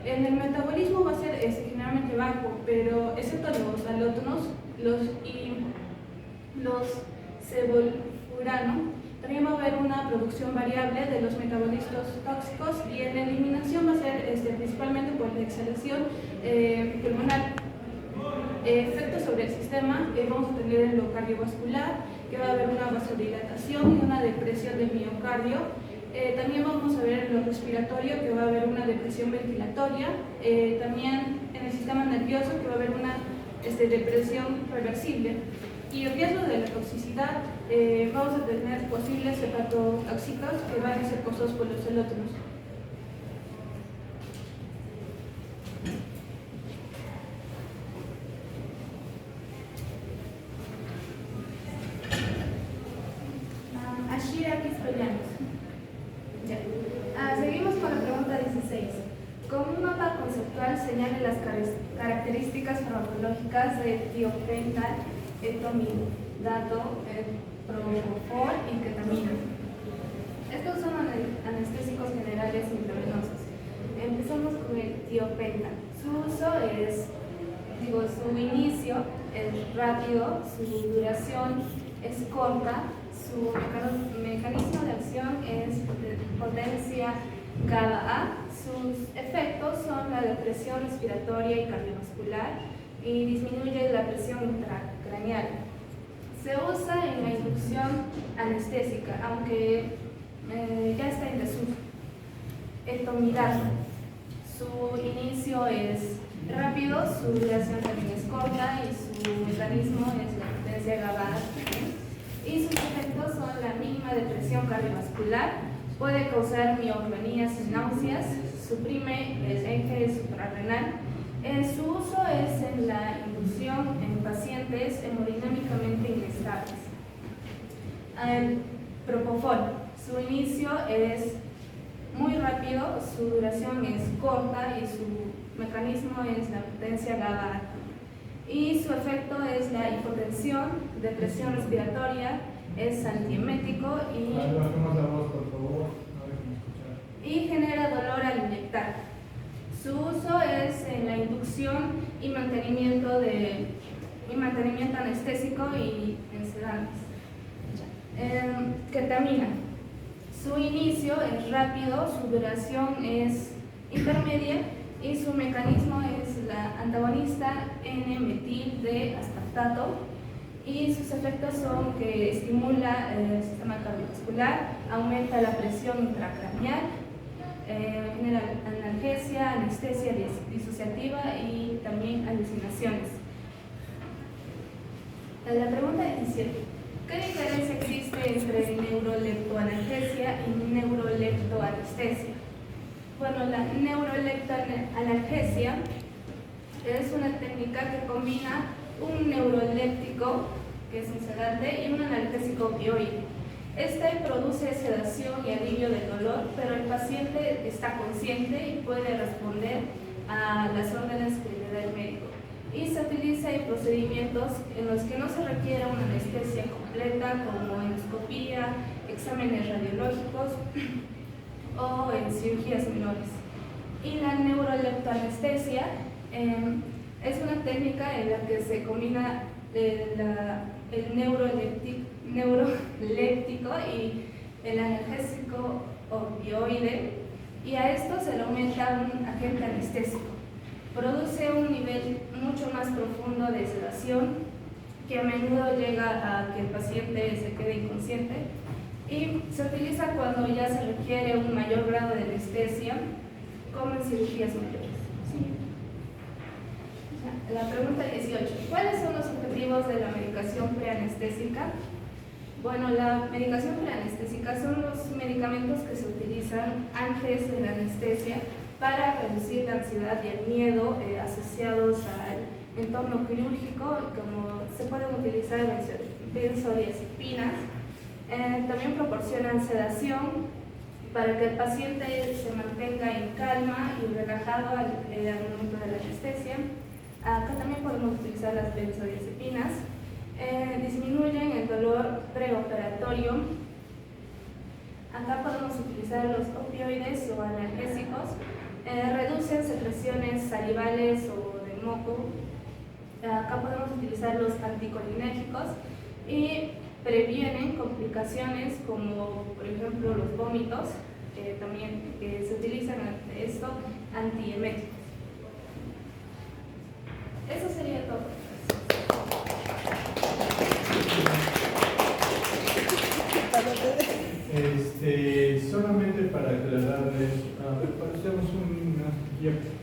En el metabolismo va a ser generalmente bajo, pero excepto los alótonos y los cevolfurano, también va a haber una producción variable de los metabolitos tóxicos, y en la eliminación va a ser principalmente por la exhalación pulmonar. Efectos sobre el sistema, vamos a tener en lo cardiovascular, que va a haber una vasodilatación y una depresión del miocardio. También vamos a ver en lo respiratorio, que va a haber una depresión ventilatoria. También en el sistema nervioso, que va a haber una depresión reversible. Y el riesgo de la toxicidad, vamos a tener posibles hepatotóxicos que van a ser causados por los alótonos. Ashira Quispellanos. Seguimos con la pregunta 16. Con un mapa conceptual señale las características farmacológicas de tiopental, etomidato, propofol y ketamina. Estos son anestésicos generales intravenosos. Empezamos con el tiopental. Su inicio es rápido, su duración es corta, su mecanismo de acción es de potencia GABA-A. Sus efectos son la depresión respiratoria y cardiovascular y disminuye la presión intracraneal. Se usa en la inducción anestésica, aunque ya está en desuso. Etomidato. Su inicio es rápido, su duración también es corta y su mecanismo es la potencia GABA-A. Y sus efectos son la mínima depresión cardiovascular, puede causar mioclonías y náuseas, suprime el eje suprarrenal. Su uso es en la inducción en pacientes hemodinámicamente inestables. El propofol, su inicio es muy rápido, su duración es corta y su mecanismo es la potencia GABA-A. Y su efecto es la hipotensión, depresión respiratoria, es antiemético y genera dolor al inyectar. Su uso es en la inducción y mantenimiento anestésico y en sedantes. Ketamina. Su inicio es rápido, su duración es intermedia y su mecanismo es la antagonista N-metil de aspartato y sus efectos son que estimula el sistema cardiovascular, aumenta la presión intracraneal, genera analgesia, anestesia disociativa y también alucinaciones. La pregunta 17. ¿Qué diferencia existe entre neuroleptoanalgesia y neuroleptoanestesia? Bueno, la neuroleptoanalgesia es una técnica que combina un neuroléptico, que es un sedante, y un analgésico opioide. Este produce sedación y alivio del dolor, pero el paciente está consciente y puede responder a las órdenes que le da el médico. Y se utiliza en procedimientos en los que no se requiere una anestesia completa, como endoscopía, exámenes radiológicos o en cirugías menores. Y la neuroleptoanestesia es una técnica en la que se combina el neuroléptico y el analgésico opioide, y a esto se le aumenta un agente anestésico. Produce un nivel mucho más profundo de sedación, que a menudo llega a que el paciente se quede inconsciente, y se utiliza cuando ya se requiere un mayor grado de anestesia, como en cirugías mayores. Sí. La pregunta 18. ¿Cuáles son los objetivos de la medicación preanestésica? Bueno, la medicación preanestésica son los medicamentos que se utilizan antes de la anestesia para reducir la ansiedad y el miedo asociados al entorno quirúrgico, como se pueden utilizar benzodiazepinas. También proporcionan sedación para que el paciente se mantenga en calma y relajado al momento de la anestesia. Acá también podemos utilizar las benzodiazepinas. Disminuyen el dolor preoperatorio. Acá podemos utilizar los opioides o analgésicos. Reducen secreciones salivales o de moco. Acá podemos utilizar los anticolinérgicos y previenen complicaciones como, por ejemplo, los vómitos, que también se utilizan ante esto antieméticos. Eso sería todo. Solamente para aclararles, hacemos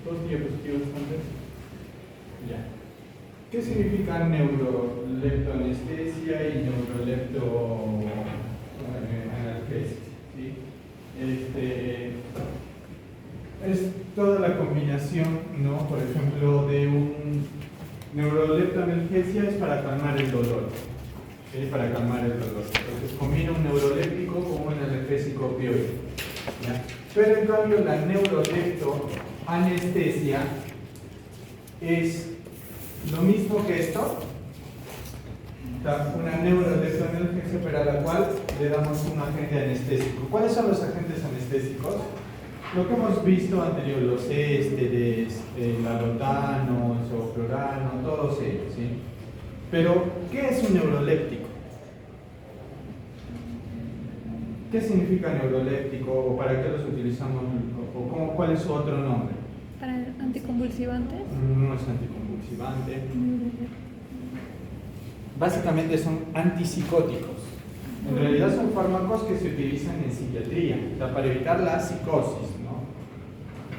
dos diapositivas antes. Ya. ¿Qué significa neuroleptoanestesia y neuroleptoanalgesia? ¿Sí? Es toda la combinación, ¿no? Por ejemplo, de un neuroleptoanalgesia es para calmar el dolor. ¿Sí? Para calmar el dolor. Entonces combina un neuroléptico con un analgésico opioide. ¿Ya? Pero en cambio la neuroleptoanestesia es lo mismo que esto, una neuroleptoanalgesia, pero a la cual le damos un agente anestésico. ¿Cuáles son los agentes anestésicos? Lo que hemos visto anterior, los ésteres, lalotano, isoflurano, todos ellos, ¿sí? Pero, ¿qué es un neuroléptico? ¿Qué significa neuroléptico? ¿O para qué los utilizamos? ¿Cuál es su otro nombre? ¿Para anticonvulsivantes? No es anticonvulsivante. Básicamente son antipsicóticos. En realidad son fármacos que se utilizan en psiquiatría, o sea, para evitar la psicosis, ¿no?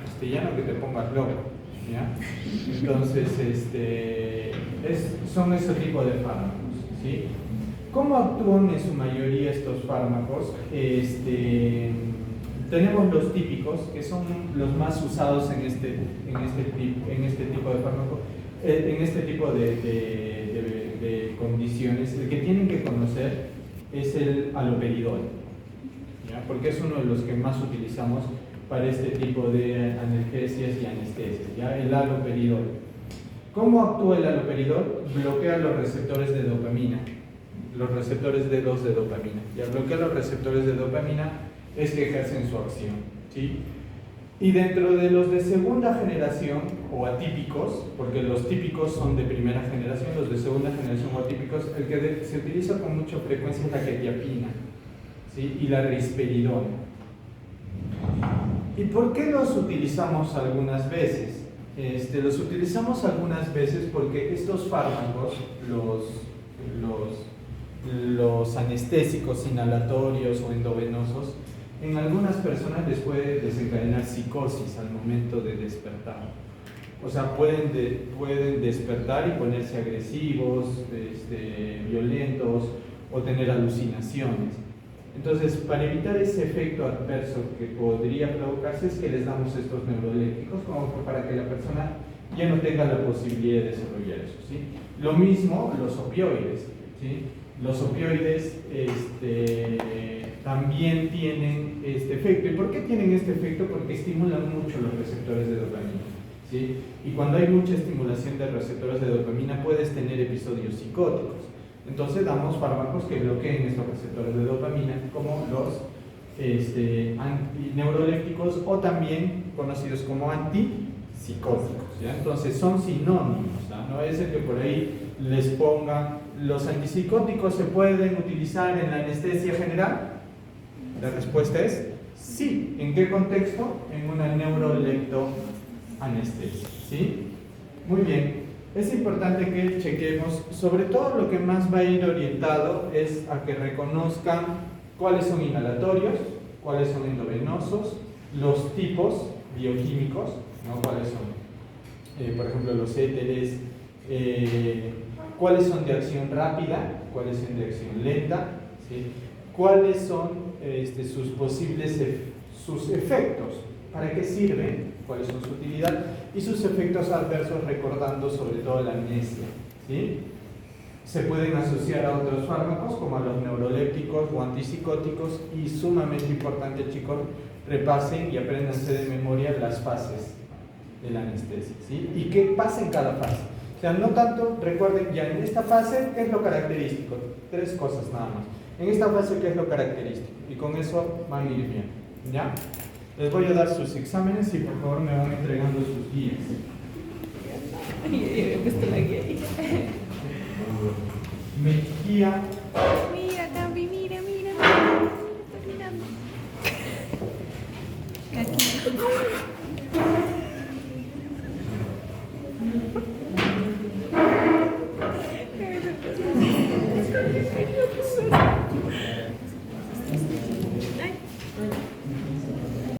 Castellano, que te pongas loco, ¿ya? Entonces, son ese tipo de fármacos, ¿sí? ¿Cómo actúan en su mayoría estos fármacos? Tenemos los típicos, que son los más usados en este tipo de fármaco, en este tipo de condiciones. El que tienen que conocer es el haloperidol, ¿ya? Porque es uno de los que más utilizamos para este tipo de analgesias y anestesias, ¿ya? El haloperidol. ¿Cómo actúa el haloperidol? Bloquea los receptores de dopamina, los receptores de dopamina. Ya bloquea los receptores de dopamina es que ejercen su acción, ¿sí? Y dentro de los de segunda generación o atípicos, porque los típicos son de primera generación, los de segunda generación o atípicos, el que se utiliza con mucha frecuencia es la quetiapina, ¿sí? Y la risperidona. ¿Y por qué los utilizamos algunas veces? Los utilizamos algunas veces porque estos fármacos, los los anestésicos inhalatorios o endovenosos, en algunas personas les puede desencadenar psicosis al momento de despertar. O sea, pueden despertar y ponerse agresivos, violentos o tener alucinaciones. Entonces, para evitar ese efecto adverso que podría provocarse, es que les damos estos neurolépticos como para que la persona ya no tenga la posibilidad de desarrollar eso, ¿sí? Lo mismo los opioides, ¿sí? Los opioides también tienen este efecto. ¿Y por qué tienen este efecto? Porque estimulan mucho los receptores de dopamina, ¿sí? Y cuando hay mucha estimulación de receptores de dopamina puedes tener episodios psicóticos. Entonces damos fármacos que bloqueen estos receptores de dopamina, como los antineurolépticos o también conocidos como antipsicóticos, ¿ya? Entonces son sinónimos, ¿ya? No es el que por ahí les pongan los antipsicóticos se pueden utilizar en la anestesia general. La respuesta es sí. ¿En qué contexto? En una neuroleptoanestesia, ¿sí? Muy bien. Es importante que chequemos, sobre todo lo que más va a ir orientado es a que reconozcan cuáles son inhalatorios, cuáles son endovenosos, los tipos bioquímicos, ¿no? Cuáles son, por ejemplo, los éteres, cuáles son de acción rápida, cuáles son de acción lenta, ¿sí? Cuáles son sus posibles sus efectos, para qué sirven, cuál es su utilidad y sus efectos adversos, recordando sobre todo la amnesia, ¿sí? Se pueden asociar a otros fármacos como a los neurolépticos o antipsicóticos y sumamente importante, chicos, repasen y apréndanse de memoria las fases de la anestesia, ¿sí? Y qué pasa en cada fase. O sea, no tanto, recuerden ya en esta fase qué es lo característico, 3 cosas nada más. En esta fase qué es lo característico y con eso van a ir bien, ¿ya? Les voy a dar sus exámenes y por favor me van entregando sus guías. He puesto la guía ahí. Mejía